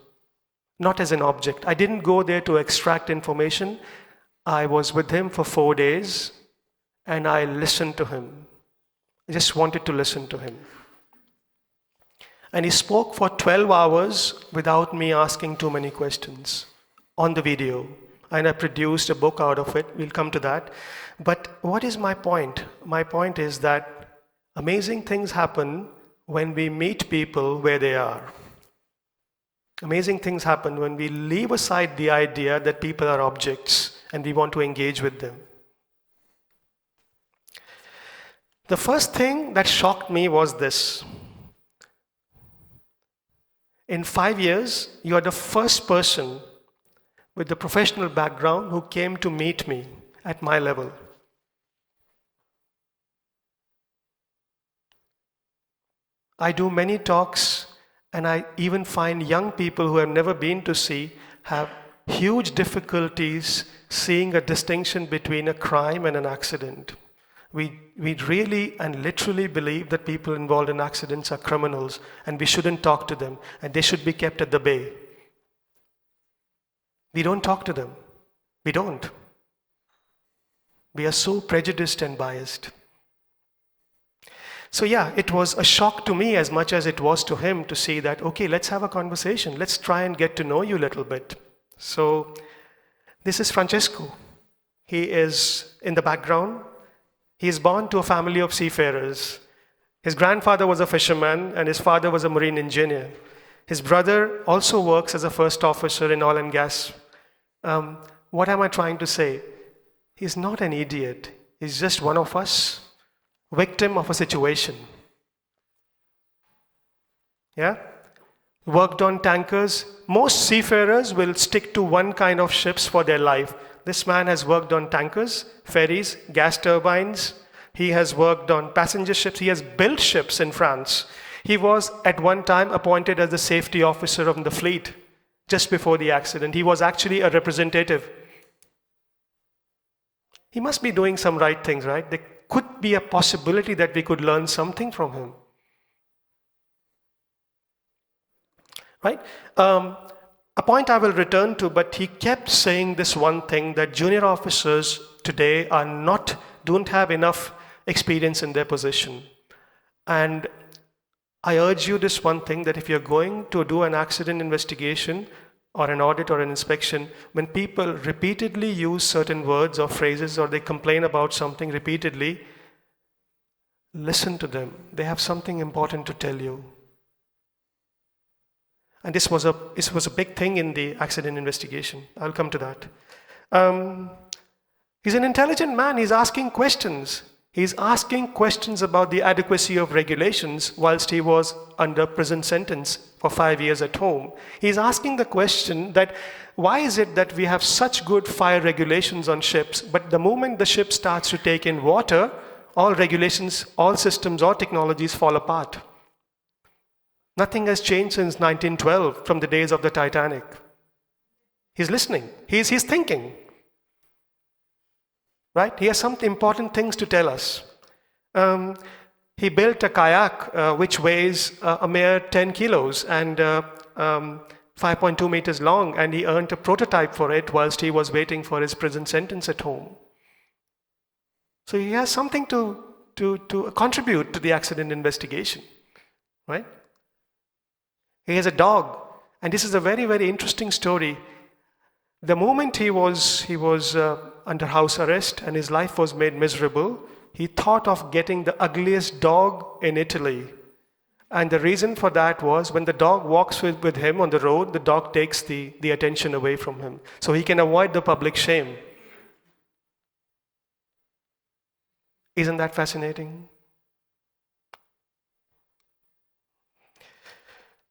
not as an object. I didn't go there to extract information. I was with him for 4 days and I listened to him. I just wanted to listen to him. And he spoke for 12 hours without me asking too many questions on the video. And I produced a book out of it. We'll come to that. But what is my point? My point is that amazing things happen when we meet people where they are. Amazing things happen when we leave aside the idea that people are objects and we want to engage with them. The first thing that shocked me was this. In 5 years, you are the first person with the professional background who came to meet me at my level. I do many talks, and I even find young people who have never been to sea have huge difficulties seeing a distinction between a crime and an accident. We really and literally believe that people involved in accidents are criminals and we shouldn't talk to them and they should be kept at the bay. We don't talk to them. We don't. We are so prejudiced and biased. So yeah, it was a shock to me as much as it was to him to see that, okay, let's have a conversation. Let's try and get to know you a little bit. So this is Francesco. He is in the background. He is born to a family of seafarers. His grandfather was a fisherman and his father was a marine engineer. His brother also works as a first officer in oil and gas. What am I trying to say? He's not an idiot. He's just one of us, victim of a situation. Yeah? Worked on tankers. Most seafarers will stick to one kind of ships for their life. This man has worked on tankers, ferries, gas turbines. He has worked on passenger ships. He has built ships in France. He was at one time appointed as the safety officer of the fleet just before the accident. He was actually a representative. He must be doing some right things, right? There could be a possibility that we could learn something from him. Right? A point I will return to, but he kept saying this one thing, that junior officers today don't have enough experience in their position. And I urge you this one thing, that if you're going to do an accident investigation or an audit or an inspection, when people repeatedly use certain words or phrases or they complain about something repeatedly, listen to them. They have something important to tell you. And this was a big thing in the accident investigation. I'll come to that. He's an intelligent man. He's asking questions. He's asking questions about the adequacy of regulations whilst he was under prison sentence for 5 years at home. He's asking the question that why is it that we have such good fire regulations on ships, but the moment the ship starts to take in water, all regulations, all systems, all technologies fall apart. Nothing has changed since 1912 from the days of the Titanic. He's listening. He's thinking. Right? He has some important things to tell us. He built a kayak which weighs a mere 10 kilos and 5.2 meters long, and he earned a prototype for it whilst he was waiting for his prison sentence at home. So he has something to contribute to the accident investigation, right? He has a dog, and this is a very, very interesting story. The moment he was under house arrest and his life was made miserable, he thought of getting the ugliest dog in Italy. And the reason for that was when the dog walks with him on the road, the dog takes the attention away from him. So he can avoid the public shame. Isn't that fascinating?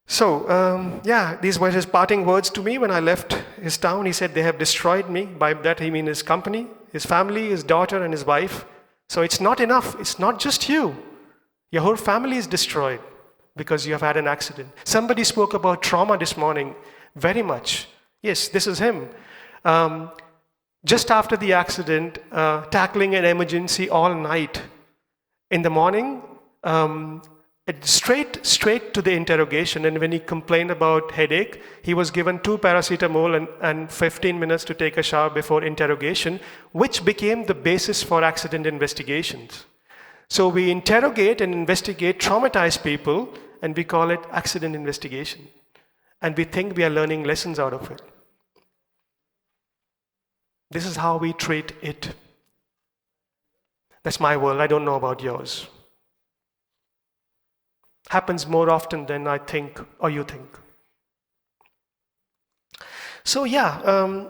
So, these were his parting words to me when I left his town. He said, they have destroyed me. By that he means his company, his family, his daughter, and his wife. So it's not enough. It's not just you. Your whole family is destroyed because you have had an accident. Somebody spoke about trauma this morning very much. Yes, this is him. Just after the accident, tackling an emergency all night. In the morning, straight to the interrogation, and when he complained about headache, he was given 2 paracetamol and 15 minutes to take a shower before interrogation, which became the basis for accident investigations. So we interrogate and investigate traumatized people, and we call it accident investigation. And we think we are learning lessons out of it. This is how we treat it. That's my world. I don't know about yours. Happens more often than I think or you think. So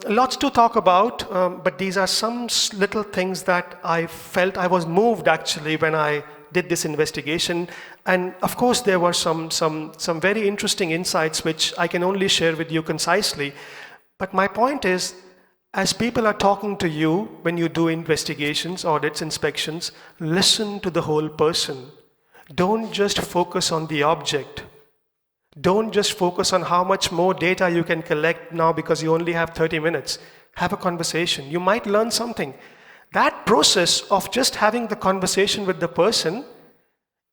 lots to talk about, but these are some little things that I felt I was moved actually when I did this investigation. And of course there were some very interesting insights which I can only share with you concisely. But my point is, as people are talking to you when you do investigations, audits, inspections, listen to the whole person. Don't just focus on the object. Don't just focus on how much more data you can collect now because you only have 30 minutes. Have a conversation. You might learn something. That process of just having the conversation with the person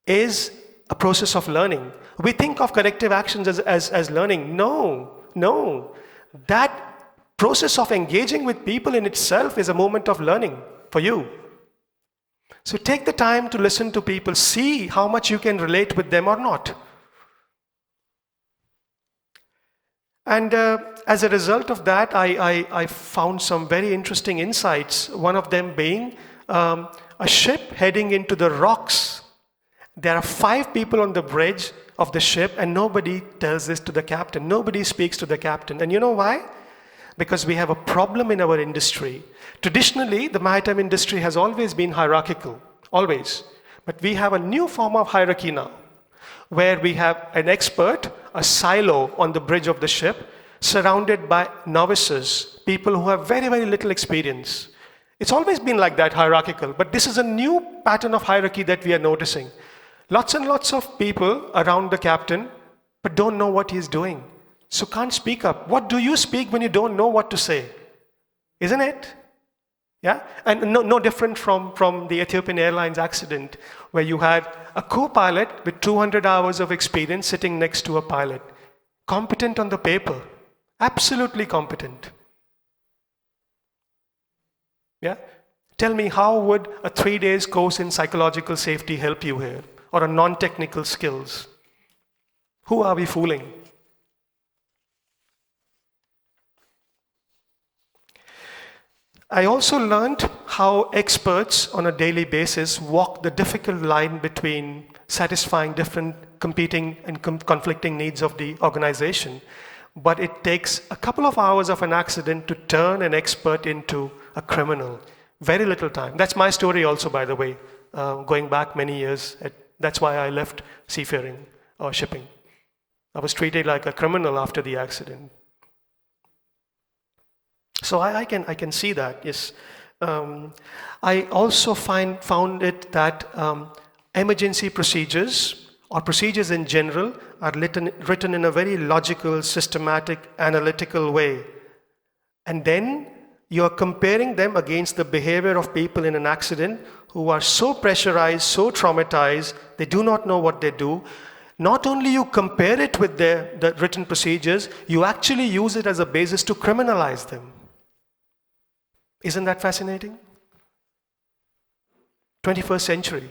is a process of learning. We think of corrective actions as learning. No. That process of engaging with people in itself is a moment of learning for you. So take the time to listen to people, see how much you can relate with them or not. And as a result of that, I found some very interesting insights. One of them being a ship heading into the rocks. There are 5 people on the bridge of the ship and nobody tells this to the captain. Nobody speaks to the captain. And you know why? Because we have a problem in our industry. Traditionally, the maritime industry has always been hierarchical, always. But we have a new form of hierarchy now, where we have an expert, a silo on the bridge of the ship, surrounded by novices, people who have very, very little experience. It's always been like that, hierarchical, but this is a new pattern of hierarchy that we are noticing. Lots and lots of people around the captain, but don't know what he's doing. So can't speak up. What do you speak when you don't know what to say? Isn't it? Yeah? And no different from the Ethiopian Airlines accident, where you had a co-pilot with 200 hours of experience sitting next to a pilot. Competent on the paper. Absolutely competent. Yeah? Tell me, how would a 3 days course in psychological safety help you here? Or a non-technical skills? Who are we fooling? I also learned how experts on a daily basis walk the difficult line between satisfying different competing and conflicting needs of the organization. But it takes a couple of hours of an accident to turn an expert into a criminal. Very little time. That's my story also, by the way, going back many years. That's why I left seafaring or shipping. I was treated like a criminal after the accident. So I can see that, yes. I also found it that emergency procedures or procedures in general are written in a very logical, systematic, analytical way. And then you're comparing them against the behavior of people in an accident who are so pressurized, so traumatized, they do not know what they do. Not only you compare it with the written procedures, you actually use it as a basis to criminalize them. Isn't that fascinating? 21st century.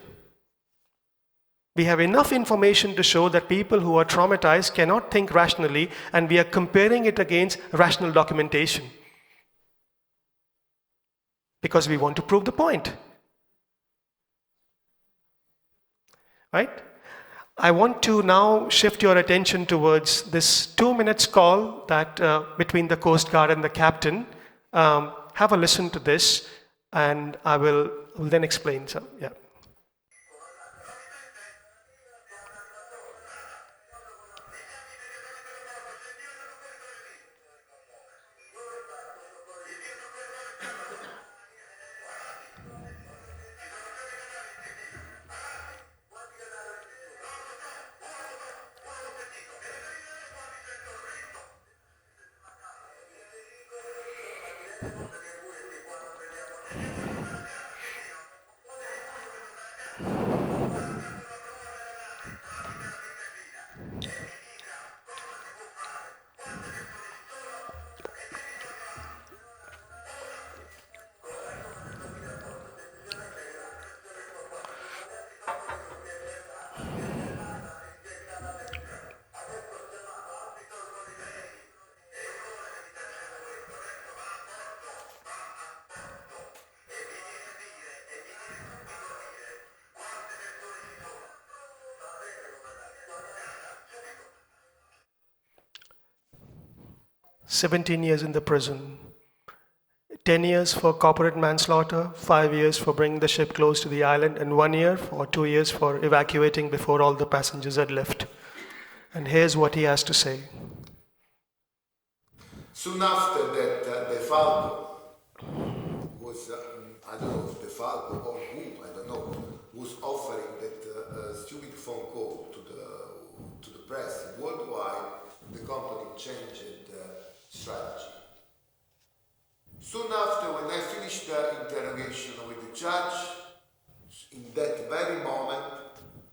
We have enough information to show that people who are traumatized cannot think rationally, and we are comparing it against rational documentation. Because we want to prove the point. Right? I want to now shift your attention towards this 2 minutes call that between the Coast Guard and the captain. Have a listen to this, and I will then explain some. Yeah. "17 years in the prison, 10 years for corporate manslaughter, 5 years for bringing the ship close to the island, and 1 year or 2 years for evacuating before all the passengers had left." And here's what he has to say. Soon after that, De Falco was, I don't know if De Falco or who, I don't know, was offering that stupid phone call to the press worldwide. The company changed strategy. Soon after, when I finished the interrogation with the judge, in that very moment,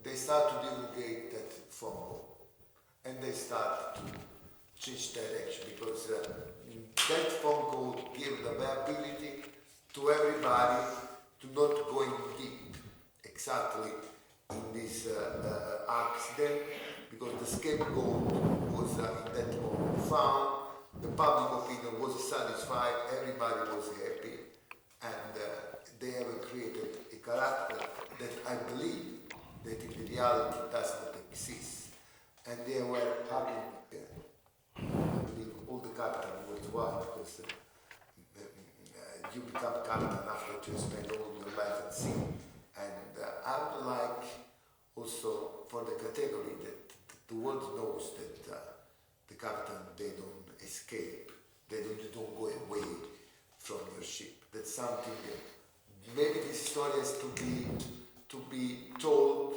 they start to divulgate that phone call. And they start to change direction, because that phone call gave the ability to everybody to not go in deep exactly in this accident, because the scapegoat was in that moment found. The public opinion was satisfied, everybody was happy, and they have created a character that I believe that in reality does not exist. And they were having, I believe, all the captain worldwide, because you become captain after you spend all your life at sea. And I would like also for the category that the world knows that the captain, they don't escape, they don't go away from your ship. That's something that maybe this story has to be told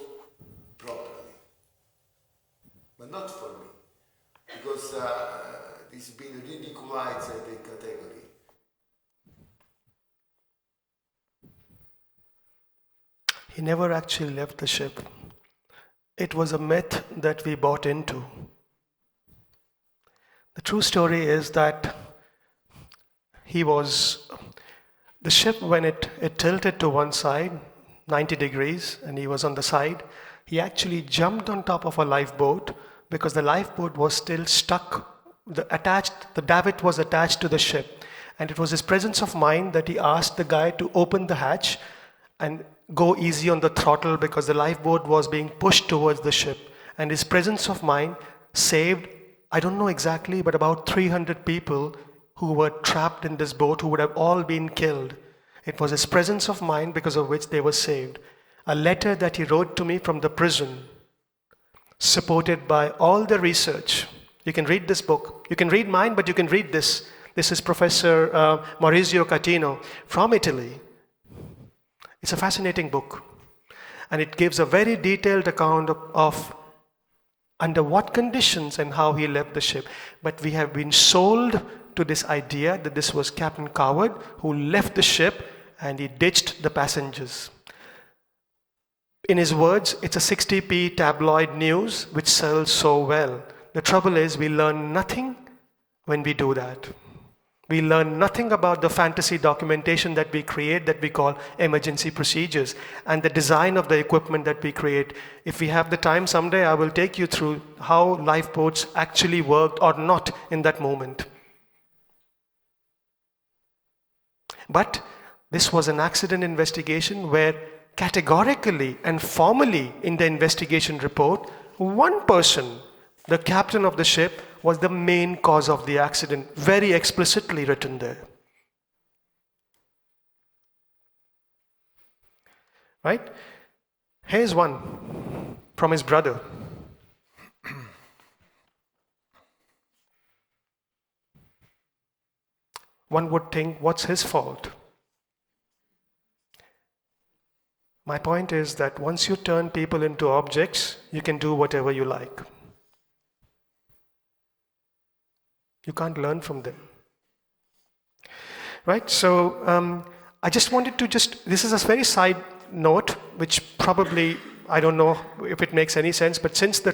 properly, but not for me, because this has been ridiculized as a category. He never actually left the ship. It was a myth that we bought into. The true story is that the ship, when it tilted to one side, 90 degrees, and he was on the side, he actually jumped on top of a lifeboat because the lifeboat was still stuck. The davit was attached to the ship. And it was his presence of mind that he asked the guy to open the hatch and go easy on the throttle, because the lifeboat was being pushed towards the ship. And his presence of mind saved, I don't know exactly, but about 300 people who were trapped in this boat, who would have all been killed. It was his presence of mind because of which they were saved. A letter that he wrote to me from the prison, supported by all the research. You can read this book. You can read mine, but you can read this. This is Professor Maurizio Catino from Italy. It's a fascinating book. And it gives a very detailed account of under what conditions and how he left the ship. But we have been sold to this idea that this was Captain Coward who left the ship and he ditched the passengers. In his words, it's a 60p tabloid news which sells so well. The trouble is we learn nothing when we do that. We learn nothing about the fantasy documentation that we create that we call emergency procedures and the design of the equipment that we create. If we have the time someday, I will take you through how lifeboats actually worked or not in that moment. But this was an accident investigation where categorically and formally in the investigation report, one person, the captain of the ship, was the main cause of the accident, very explicitly written there. Right? Here's one from his brother. One would think, what's his fault? My point is that once you turn people into objects, you can do whatever you like. You can't learn from them. Right? So I just wanted to this is a very side note, which probably, I don't know if it makes any sense, but since the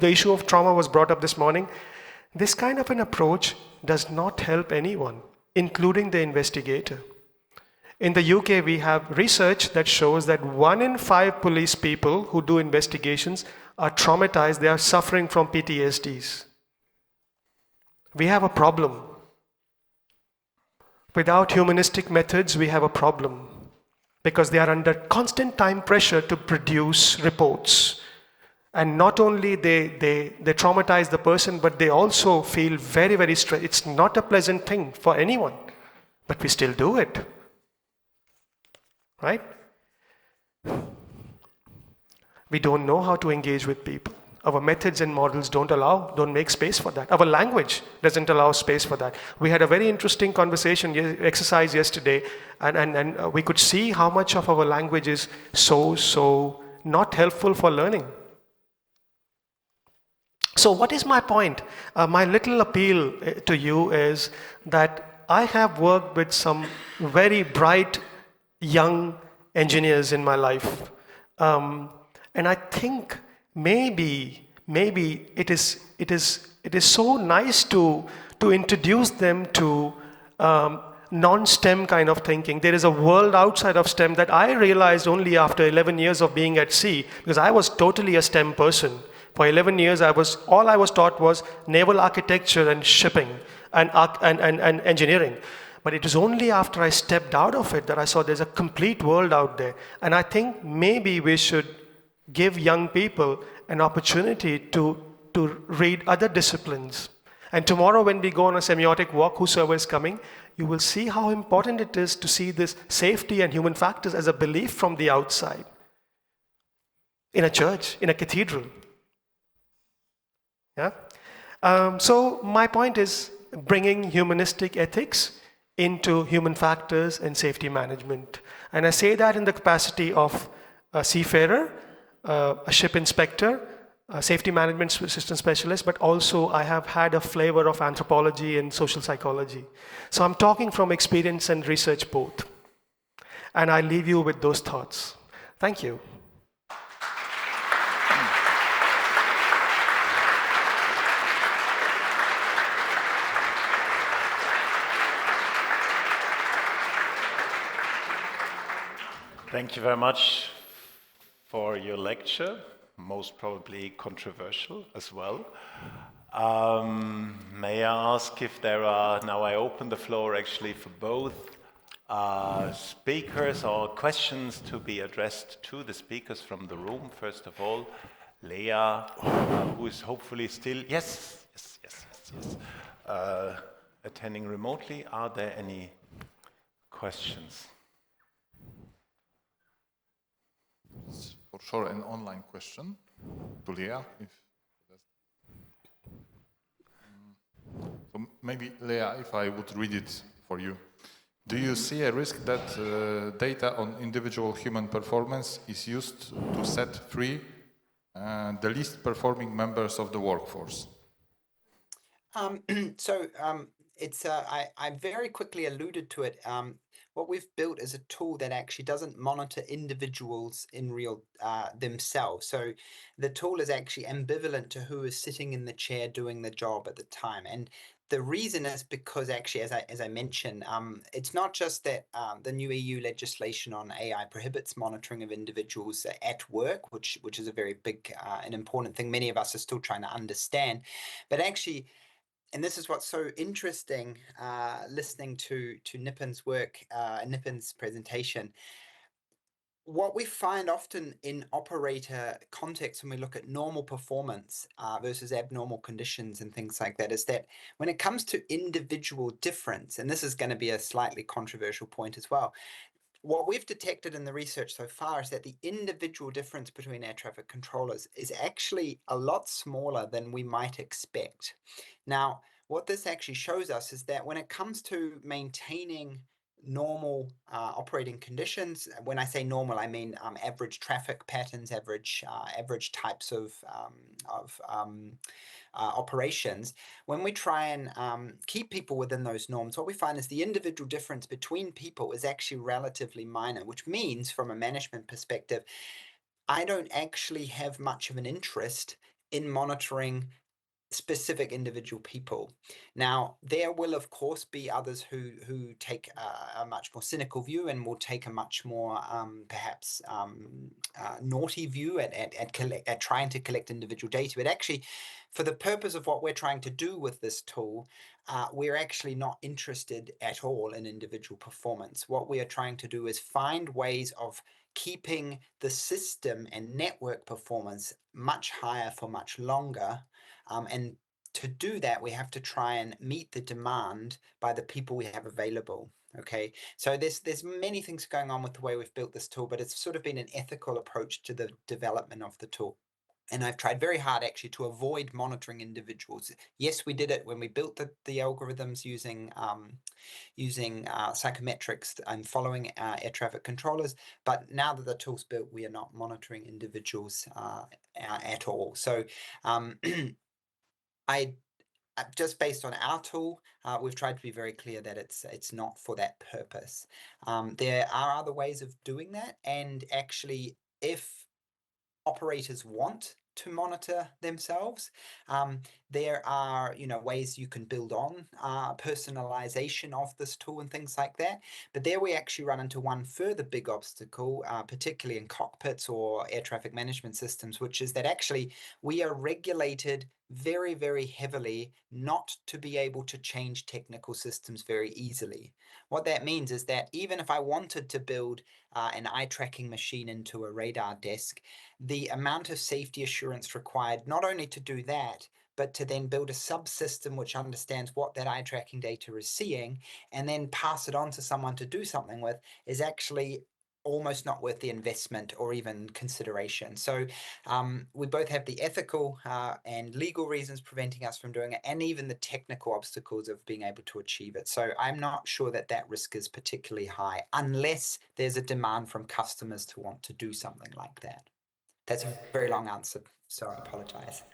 issue of trauma was brought up this morning, this kind of an approach does not help anyone, including the investigator. In the UK, we have research that shows that 1 in 5 police people who do investigations are traumatized, they are suffering from PTSDs. We have a problem. Without humanistic methods, we have a problem because they are under constant time pressure to produce reports. And not only they traumatize the person, but they also feel very, very stressed. It's not a pleasant thing for anyone, but we still do it. Right? We don't know how to engage with people. Our methods and models don't make space for that. Our language doesn't allow space for that. We had a very interesting exercise yesterday, and we could see how much of our language is so not helpful for learning. So what is my point? My little appeal to you is that I have worked with some very bright young engineers in my life. And I think maybe it is so nice to introduce them to non-STEM kind of thinking. There is a world outside of STEM that I realized only after 11 years of being at sea, because I was totally a STEM person. For 11 years, all I was taught was naval architecture and shipping and engineering. But it was only after I stepped out of it that I saw there's a complete world out there. And I think maybe we should give young people an opportunity to read other disciplines. And tomorrow when we go on a semiotic walk, whosoever is coming, you will see how important it is to see this safety and human factors as a belief from the outside. In a church, in a cathedral. Yeah. So my point is bringing humanistic ethics into human factors and safety management. And I say that in the capacity of a seafarer, a ship inspector, a safety management system specialist, but also I have had a flavor of anthropology and social psychology. So I'm talking from experience and research both. And I leave you with those thoughts. Thank you. Thank you very much for your lecture, most probably controversial as well. May I ask if there are, now I open the floor actually for both speakers or questions to be addressed to the speakers from the room, first of all, Leah, who is hopefully still, yes, attending remotely. Are there any questions? It's for sure an online question to Leah. So maybe, Leah, if I would read it for you. Do you see a risk that data on individual human performance is used to set free the least performing members of the workforce? I very quickly alluded to it. What we've built is a tool that actually doesn't monitor individuals in real themselves. So the tool is actually ambivalent to who is sitting in the chair doing the job at the time. And the reason is because actually, as I mentioned, it's not just that the new EU legislation on AI prohibits monitoring of individuals at work, which is a very big and important thing many of us are still trying to understand, but actually, and this is what's so interesting, listening to Nipin's work, Nipin's presentation. What we find often in operator context when we look at normal performance versus abnormal conditions and things like that is that when it comes to individual difference, and this is going to be a slightly controversial point as well, what we've detected in the research so far is that the individual difference between air traffic controllers is actually a lot smaller than we might expect. Now, what this actually shows us is that when it comes to maintaining normal operating conditions, when I say normal, I mean average traffic patterns, average types of operations, when we try and keep people within those norms, what we find is the individual difference between people is actually relatively minor, which means from a management perspective, I don't actually have much of an interest in monitoring specific individual people. Now, there will of course be others who take a much more cynical view and will take a much more perhaps naughty view at trying to collect individual data. But actually, for the purpose of what we're trying to do with this tool, we're actually not interested at all in individual performance. What we are trying to do is find ways of keeping the system and network performance much higher for much longer. And to do that, we have to try and meet the demand by the people we have available. Okay, so there's many things going on with the way we've built this tool, but it's sort of been an ethical approach to the development of the tool. And I've tried very hard actually to avoid monitoring individuals. Yes, we did it when we built the algorithms using psychometrics and following air traffic controllers. But now that the tool's built, we are not monitoring individuals at all. So just based on our tool, we've tried to be very clear that it's not for that purpose. There are other ways of doing that, and actually, if operators want to monitor themselves, there are ways you can build on personalization of this tool and things like that. But there we actually run into one further big obstacle, particularly in cockpits or air traffic management systems, which is that actually we are regulated very, very heavily not to be able to change technical systems very easily. What that means is that even if I wanted to build an eye tracking machine into a radar desk, the amount of safety assurance required not only to do that, but to then build a subsystem which understands what that eye tracking data is seeing and then pass it on to someone to do something with is actually almost not worth the investment or even consideration. So we both have the ethical and legal reasons preventing us from doing it, and even the technical obstacles of being able to achieve it. So I'm not sure that risk is particularly high unless there's a demand from customers to want to do something like that. That's a very long answer, so I apologize.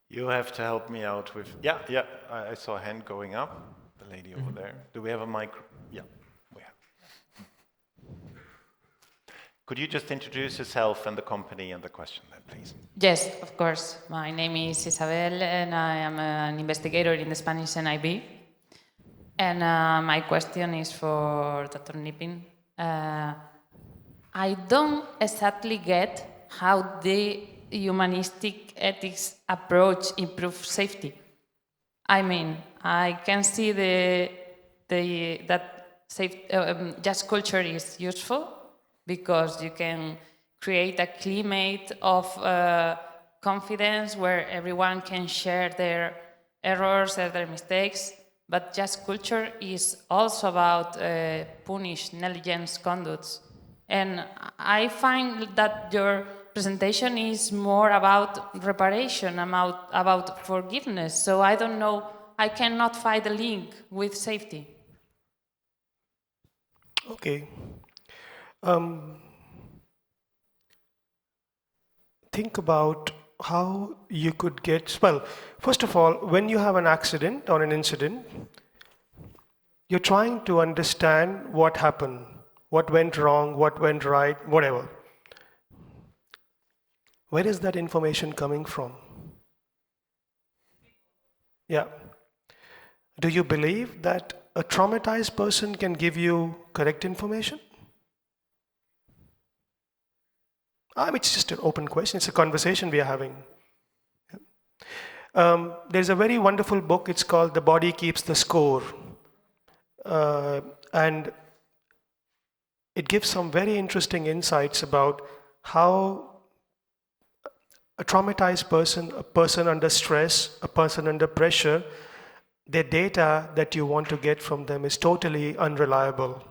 You have to help me out with, I saw a hand going up. The lady over there. Do we have a mic? Yeah, we have. Could you just introduce yourself and the company and the question then, please? Yes, of course. My name is Isabel and I am an investigator in the Spanish NIB. And my question is for Dr. Nipin. I don't exactly get how the humanistic ethics approach improves safety. I mean, I can see that just culture is useful, because you can create a climate of confidence where everyone can share their errors and their mistakes. But just culture is also about punish negligence conducts. And I find that your presentation is more about reparation, about forgiveness. So I don't know, I cannot find the link with safety. Okay. Think about how you could get, well, first of all, when you have an accident or an incident, you're trying to understand what happened, what went wrong, what went right, whatever. Where is that information coming from? Yeah. Do you believe that a traumatized person can give you correct information? It's just an open question. It's a conversation we are having. There's a very wonderful book. It's called The Body Keeps the Score. And it gives some very interesting insights about how a traumatized person, a person under stress, a person under pressure, their data that you want to get from them is totally unreliable.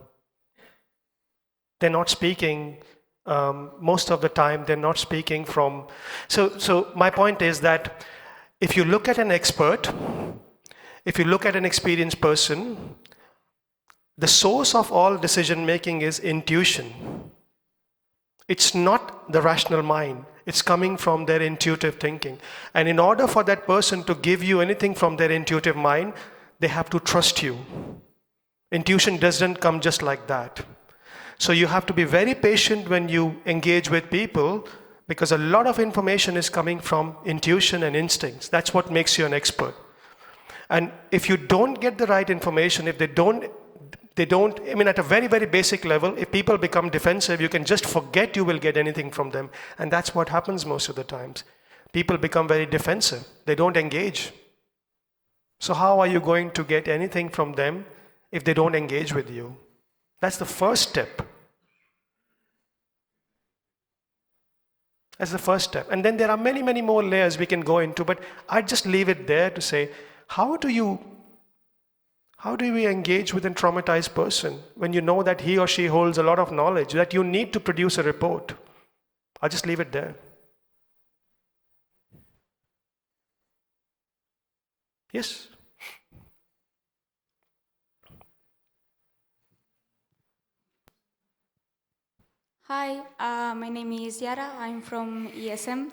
They're not speaking, most of the time, they're not speaking from... So my point is that if you look at an expert, if you look at an experienced person, the source of all decision making is intuition. It's not the rational mind. It's coming from their intuitive thinking. And in order for that person to give you anything from their intuitive mind, they have to trust you. Intuition doesn't come just like that. So you have to be very patient when you engage with people, because a lot of information is coming from intuition and instincts. That's what makes you an expert. And if you don't get the right information, if they don't, at a very, very basic level, if people become defensive, you can just forget you will get anything from them. And that's what happens most of the times. People become very defensive. They don't engage. So how are you going to get anything from them if they don't engage with you? That's the first step. That's the first step. And then there are many, many more layers we can go into, but I just leave it there to say, how do we engage with a traumatized person when you know that he or she holds a lot of knowledge, that you need to produce a report? I'll just leave it there. Yes? Hi, my name is Yara. I'm from ESM.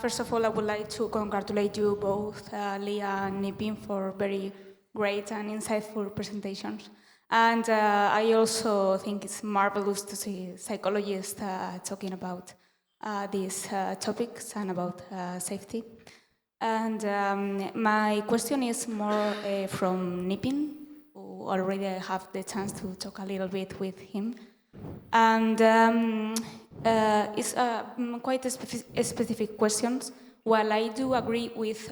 First of all, I would like to congratulate you both, Leah and Nipin, for very great and insightful presentations. And I also think it's marvelous to see psychologists talking about these topics and about safety. And my question is more from Nipin, who already I have the chance to talk a little bit with him. And it's quite a specific questions. While I do agree with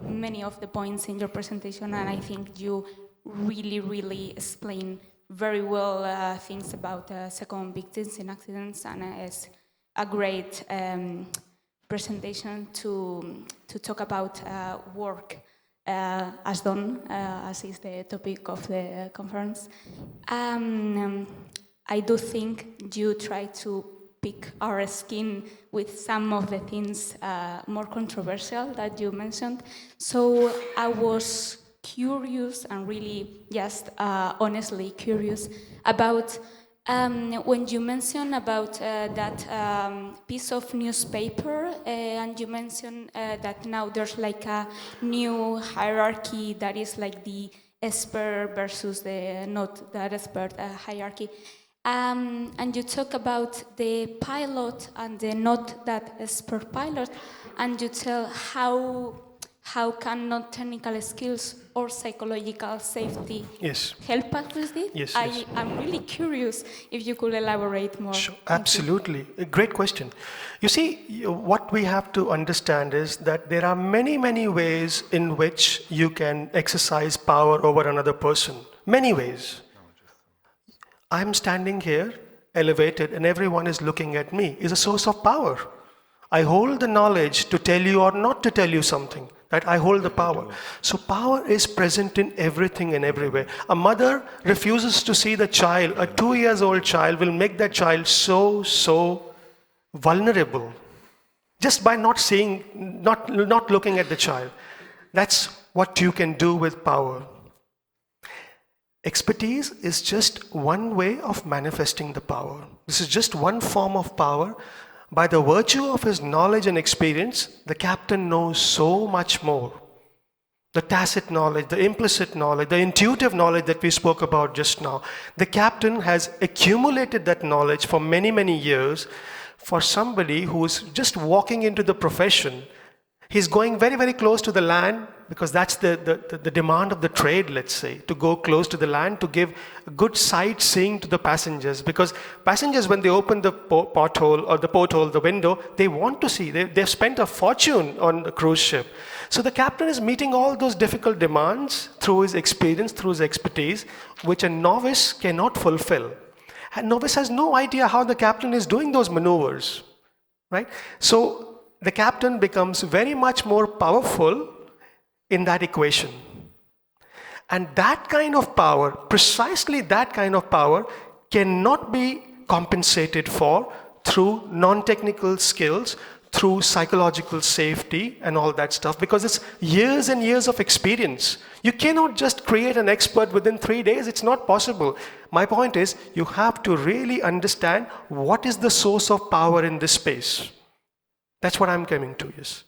many of the points in your presentation, and I think you really explain very well things about second victims in accidents, and it's a great presentation to talk about work as done, as is the topic of the conference. I do think you try to pick our skin with some of the things more controversial that you mentioned. So I was curious and really just honestly curious about when you mentioned about that piece of newspaper, and you mentioned that now there's like a new hierarchy that is like the expert versus the not that expert hierarchy. And you talk about the pilot and the not that expert pilot, and you tell how can non-technical skills or psychological safety help us with this? I'm really curious if you could elaborate more. Sure, absolutely. A great question. You see, what we have to understand is that there are many, many ways in which you can exercise power over another person. Many ways. I'm standing here elevated and everyone is looking at me is a source of power. I hold the knowledge to tell you or not to tell you something, that I hold the power. So power is present in everything and everywhere. A mother refuses to see the child, a 2-year-old child will make that child so vulnerable just by not seeing, not looking at the child. That's what you can do with power. Expertise is just one way of manifesting the power. This is just one form of power. By the virtue of his knowledge and experience, the captain knows so much more. The tacit knowledge, the implicit knowledge, the intuitive knowledge that we spoke about just now. The captain has accumulated that knowledge for many, many years. For somebody who is just walking into the profession, he's going very, very close to the land, because that's the demand of the trade, let's say, to go close to the land, to give good sightseeing to the passengers. Because passengers, when they open the porthole, the window, they want to see. They've spent a fortune on the cruise ship. So the captain is meeting all those difficult demands through his experience, through his expertise, which a novice cannot fulfill. A novice has no idea how the captain is doing those maneuvers, right? So the captain becomes very much more powerful in that equation. And that kind of power, precisely that kind of power, cannot be compensated for through non-technical skills, through psychological safety and all that stuff, because it's years and years of experience. You cannot just create an expert within 3 days. It's not possible. My point is, you have to really understand what is the source of power in this space. That's what I'm coming to, yes.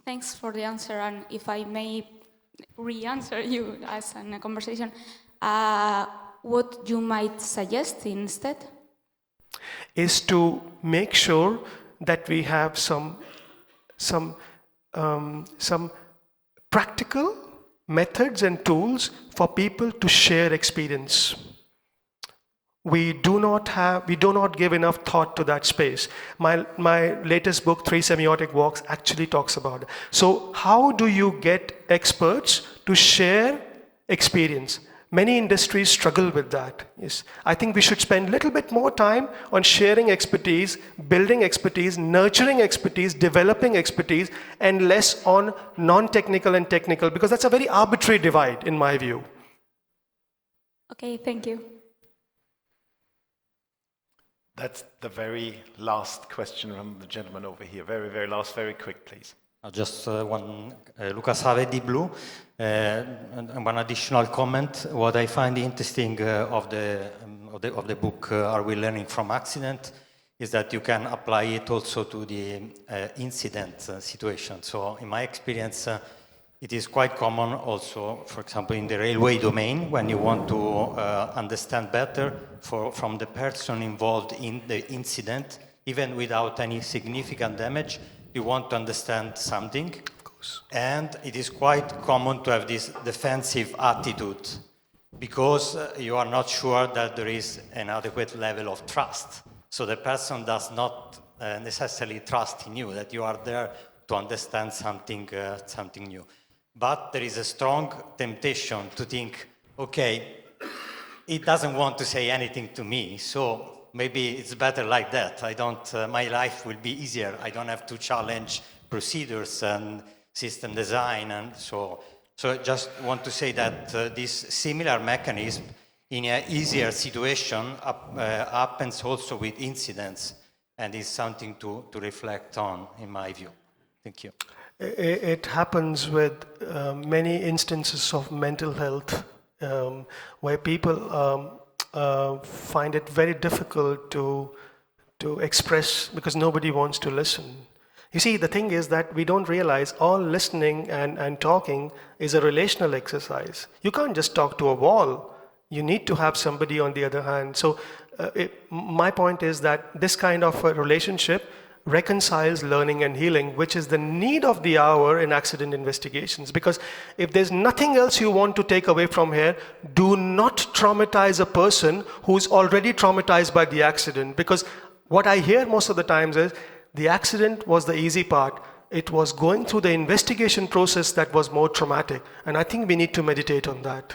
Thanks for the answer, and if I may re-answer you as in a conversation, what you might suggest instead? Is to make sure that we have some practical methods and tools for people to share experience. We do not give enough thought to that space. My latest book, 3 Semiotic Walks, actually talks about it. So how do you get experts to share experience? Many industries struggle with that. Yes, I think we should spend a little bit more time on sharing expertise, building expertise, nurturing expertise, developing expertise, and less on non-technical and technical, because that's a very arbitrary divide in my view. Okay, thank you. That's the very last question from the gentleman over here. Very, very last, very quick, please. Just one, Luca Save, Deep Blue. And one additional comment. What I find interesting of the book, Are We Learning from Accident, is that you can apply it also to the incident situation. So in my experience, it is quite common also, for example, in the railway domain, when you want to understand better from the person involved in the incident, even without any significant damage, you want to understand something. Of course. And it is quite common to have this defensive attitude because you are not sure that there is an adequate level of trust. So the person does not necessarily trust in you, that you are there to understand something new. But there is a strong temptation to think, okay, it doesn't want to say anything to me, so maybe it's better like that. My life will be easier. I don't have to challenge procedures and system design, and so I just want to say that this similar mechanism in an easier situation happens also with incidents, and is something to reflect on, in my view. Thank you. It happens with many instances of mental health where people find it very difficult to express because nobody wants to listen. You see, the thing is that we don't realize all listening and talking is a relational exercise. You can't just talk to a wall. You need to have somebody on the other hand. So my point is that this kind of a relationship reconciles learning and healing, which is the need of the hour in accident investigations. Because if there's nothing else you want to take away from here, do not traumatize a person who's already traumatized by the accident. Because what I hear most of the times is, the accident was the easy part. It was going through the investigation process that was more traumatic. And I think we need to meditate on that.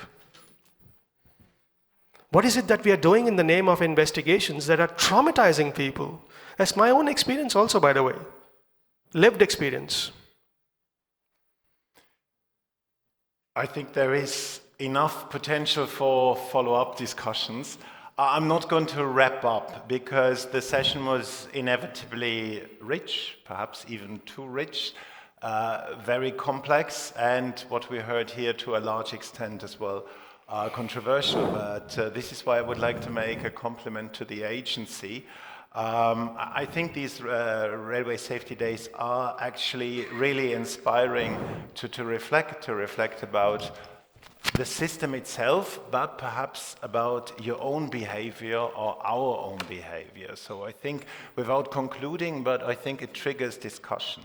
What is it that we are doing in the name of investigations that are traumatizing people? That's my own experience also, by the way. Lived experience. I think there is enough potential for follow-up discussions. I'm not going to wrap up because the session was inevitably rich, perhaps even too rich, very complex, and what we heard here to a large extent as well, controversial. But this is why I would like to make a compliment to the agency. I think these Railway Safety Days are actually really inspiring to reflect about the system itself, but perhaps about your own behavior or our own behavior. So I think, without concluding, but I think it triggers discussion.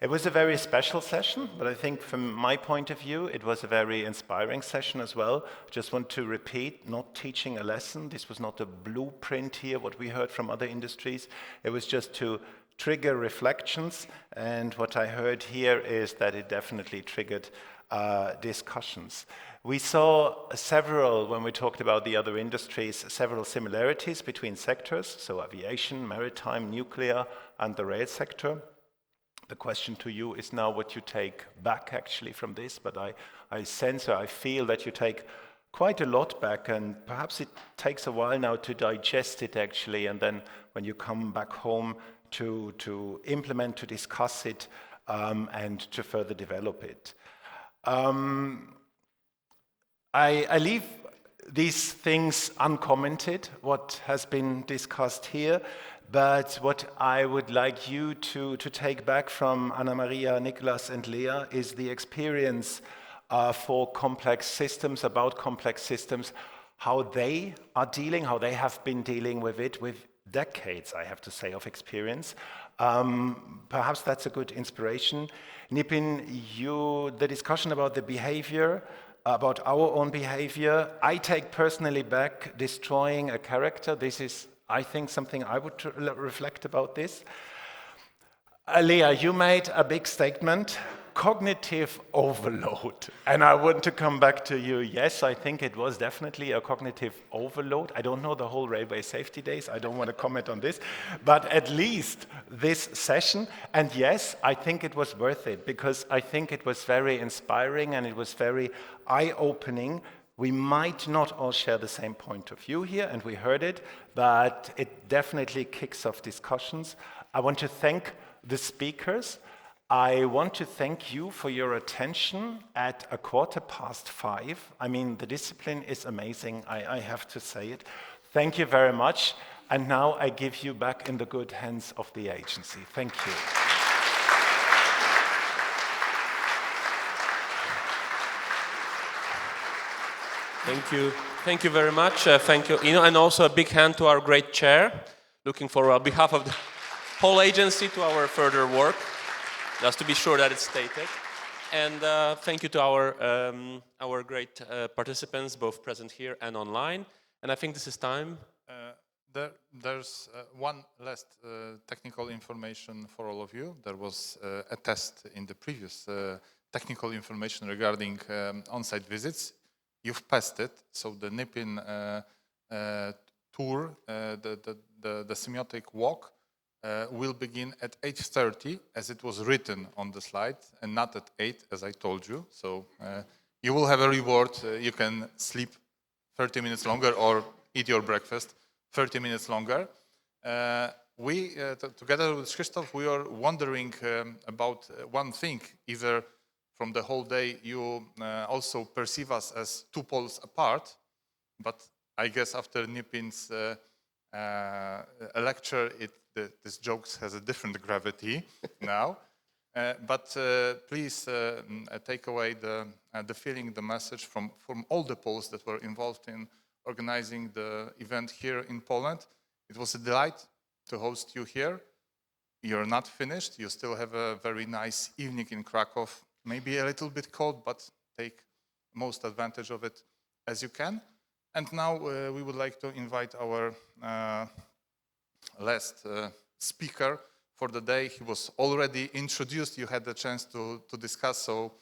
It was a very special session, but I think from my point of view, it was a very inspiring session as well. Just want to repeat, not teaching a lesson. This was not a blueprint here, what we heard from other industries. It was just to trigger reflections, and what I heard here is that it definitely triggered discussions. We saw several, when we talked about the other industries, several similarities between sectors, so aviation, maritime, nuclear, and the rail sector. The question to you is now what you take back actually from this, but I sense or I feel that you take quite a lot back, and perhaps it takes a while now to digest it actually, and then when you come back home to implement, to discuss it, and to further develop it. I leave these things uncommented, what has been discussed here, but what I would like you to take back from Anna Maria, Nicholas, and Lea is the experience for complex systems, about complex systems, how they are dealing, how they have been dealing with it, with decades, I have to say, of experience. Perhaps that's a good inspiration. Nipin, the discussion about the behavior, about our own behavior, I take personally back destroying a character. This is, I think, something I would reflect about this. Lea, you made a big statement, cognitive overload. And I want to come back to you. Yes, I think it was definitely a cognitive overload. I don't know the whole Railway Safety Days. I don't want to comment on this. But at least this session. And yes, I think it was worth it because I think it was very inspiring and it was very eye-opening. We might not all share the same point of view here, and we heard it, but it definitely kicks off discussions. I want to thank the speakers. I want to thank you for your attention at 5:15. I mean, the discipline is amazing, I have to say it. Thank you very much. And now I give you back in the good hands of the agency. Thank you. Thank you. Thank you very much. Thank you, Ino, and also a big hand to our great chair. Looking forward, on behalf of the whole agency, to our further work, just to be sure that it's stated. And thank you to our great participants, both present here and online. And I think this is time. There's one last technical information for all of you. There was a test in the previous technical information regarding on-site visits. You've passed it, so the Nipin tour, the semiotic walk, will begin at 8:30, as it was written on the slide, and not at 8, as I told you. So you will have a reward. You can sleep 30 minutes longer or eat your breakfast 30 minutes longer. We, together with Krzysztof, we are wondering about one thing. Either from the whole day you also perceive us as two poles apart, but I guess after Nipin's lecture, this joke has a different gravity now. But please take away the feeling, the message from all the poles that were involved in organizing the event here in Poland. It was a delight to host you here. You're not finished. You still have a very nice evening in Krakow. Maybe a little bit cold, but take most advantage of it as you can. And now we would like to invite our last speaker for the day. He was already introduced. You had the chance to discuss. So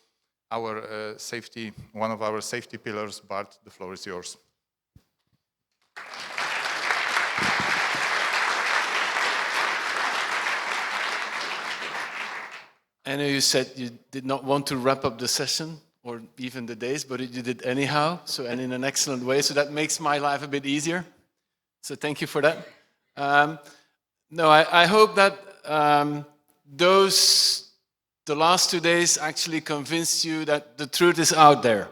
our safety, one of our safety pillars, Bart, the floor is yours. I know you said you did not want to wrap up the session or even the days, but you did anyhow, and in an excellent way. So that makes my life a bit easier. So thank you for that. I hope that the last 2 days actually convinced you that the truth is out there.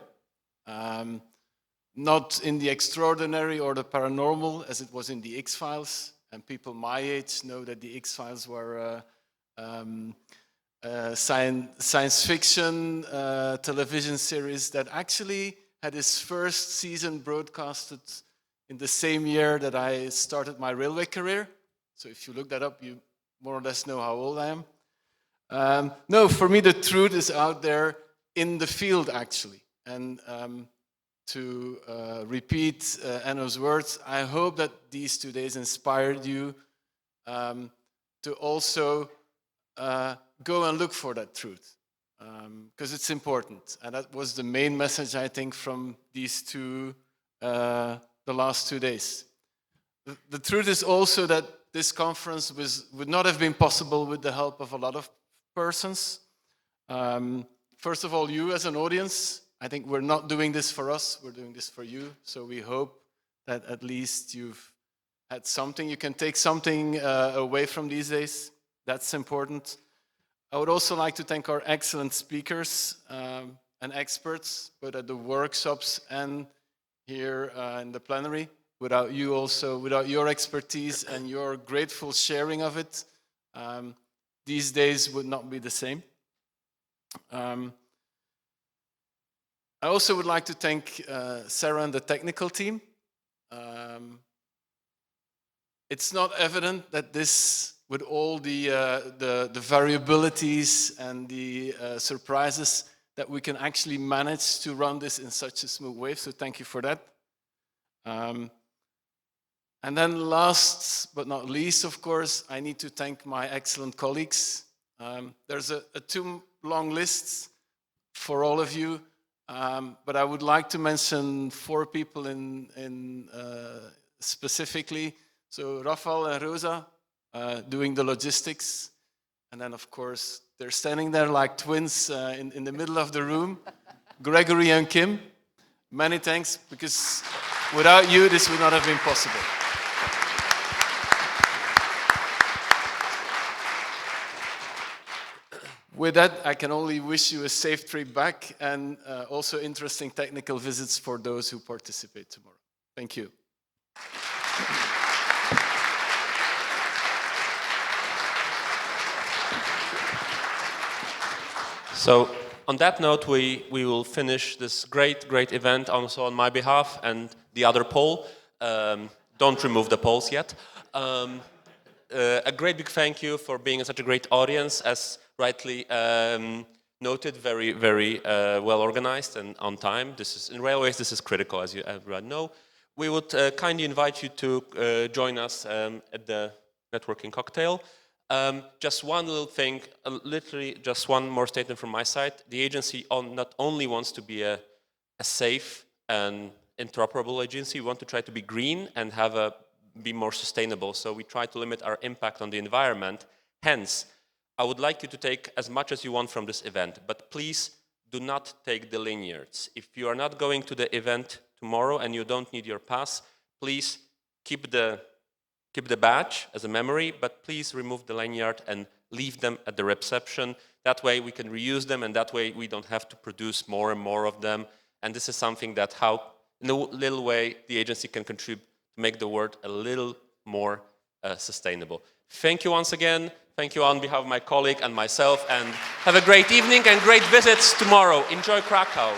Not in the extraordinary or the paranormal as it was in the X-Files. And people my age know that the X-Files were science fiction television series that actually had its first season broadcasted in the same year that I started my railway career. So if you look that up, you more or less know how old I am. No, for me the truth is out there in the field actually. And to repeat Enno's words, I hope that these 2 days inspired you to also go and look for that truth, because it's important. And that was the main message, I think, from these the last 2 days. The truth is also that this conference would not have been possible with the help of a lot of persons. First of all, you as an audience. I think we're not doing this for us, we're doing this for you. So we hope that at least you've had something, you can take something away from these days. That's important. I would also like to thank our excellent speakers and experts, both at the workshops and here in the plenary. Without you also, without your expertise and your grateful sharing of it, these days would not be the same. I also would like to thank Sarah and the technical team. It's not evident that this, with all the variabilities and the surprises, that we can actually manage to run this in such a smooth way. So thank you for that. And then last but not least, of course, I need to thank my excellent colleagues. There's a too long list for all of you, but I would like to mention 4 people specifically. So Rafael and Rosa doing the logistics. And then, of course, they're standing there like twins in the middle of the room. Gregory and Kim, many thanks, because without you, this would not have been possible. With that, I can only wish you a safe trip back and also interesting technical visits for those who participate tomorrow. Thank you. So on that note, we will finish this great event also on my behalf and the other poll. Don't remove the polls yet. A great big thank you for being such a great audience, as rightly noted, very well organized and on time. In railways, this is critical, as you everyone know. We would kindly invite you to join us at the networking cocktail. Just one little thing, literally just one more statement from my side. The agency not only wants to be a safe and interoperable agency, we want to try to be green and be more sustainable. So we try to limit our impact on the environment. Hence, I would like you to take as much as you want from this event, but please do not take the lanyards. If you are not going to the event tomorrow and you don't need your pass, please keep the badge as a memory, but please remove the lanyard and leave them at the reception. That way we can reuse them, and that way we don't have to produce more and more of them. And this is something that in a little way, the agency can contribute to make the world a little more sustainable. Thank you once again. Thank you on behalf of my colleague and myself, and have a great evening and great visits tomorrow. Enjoy Krakow.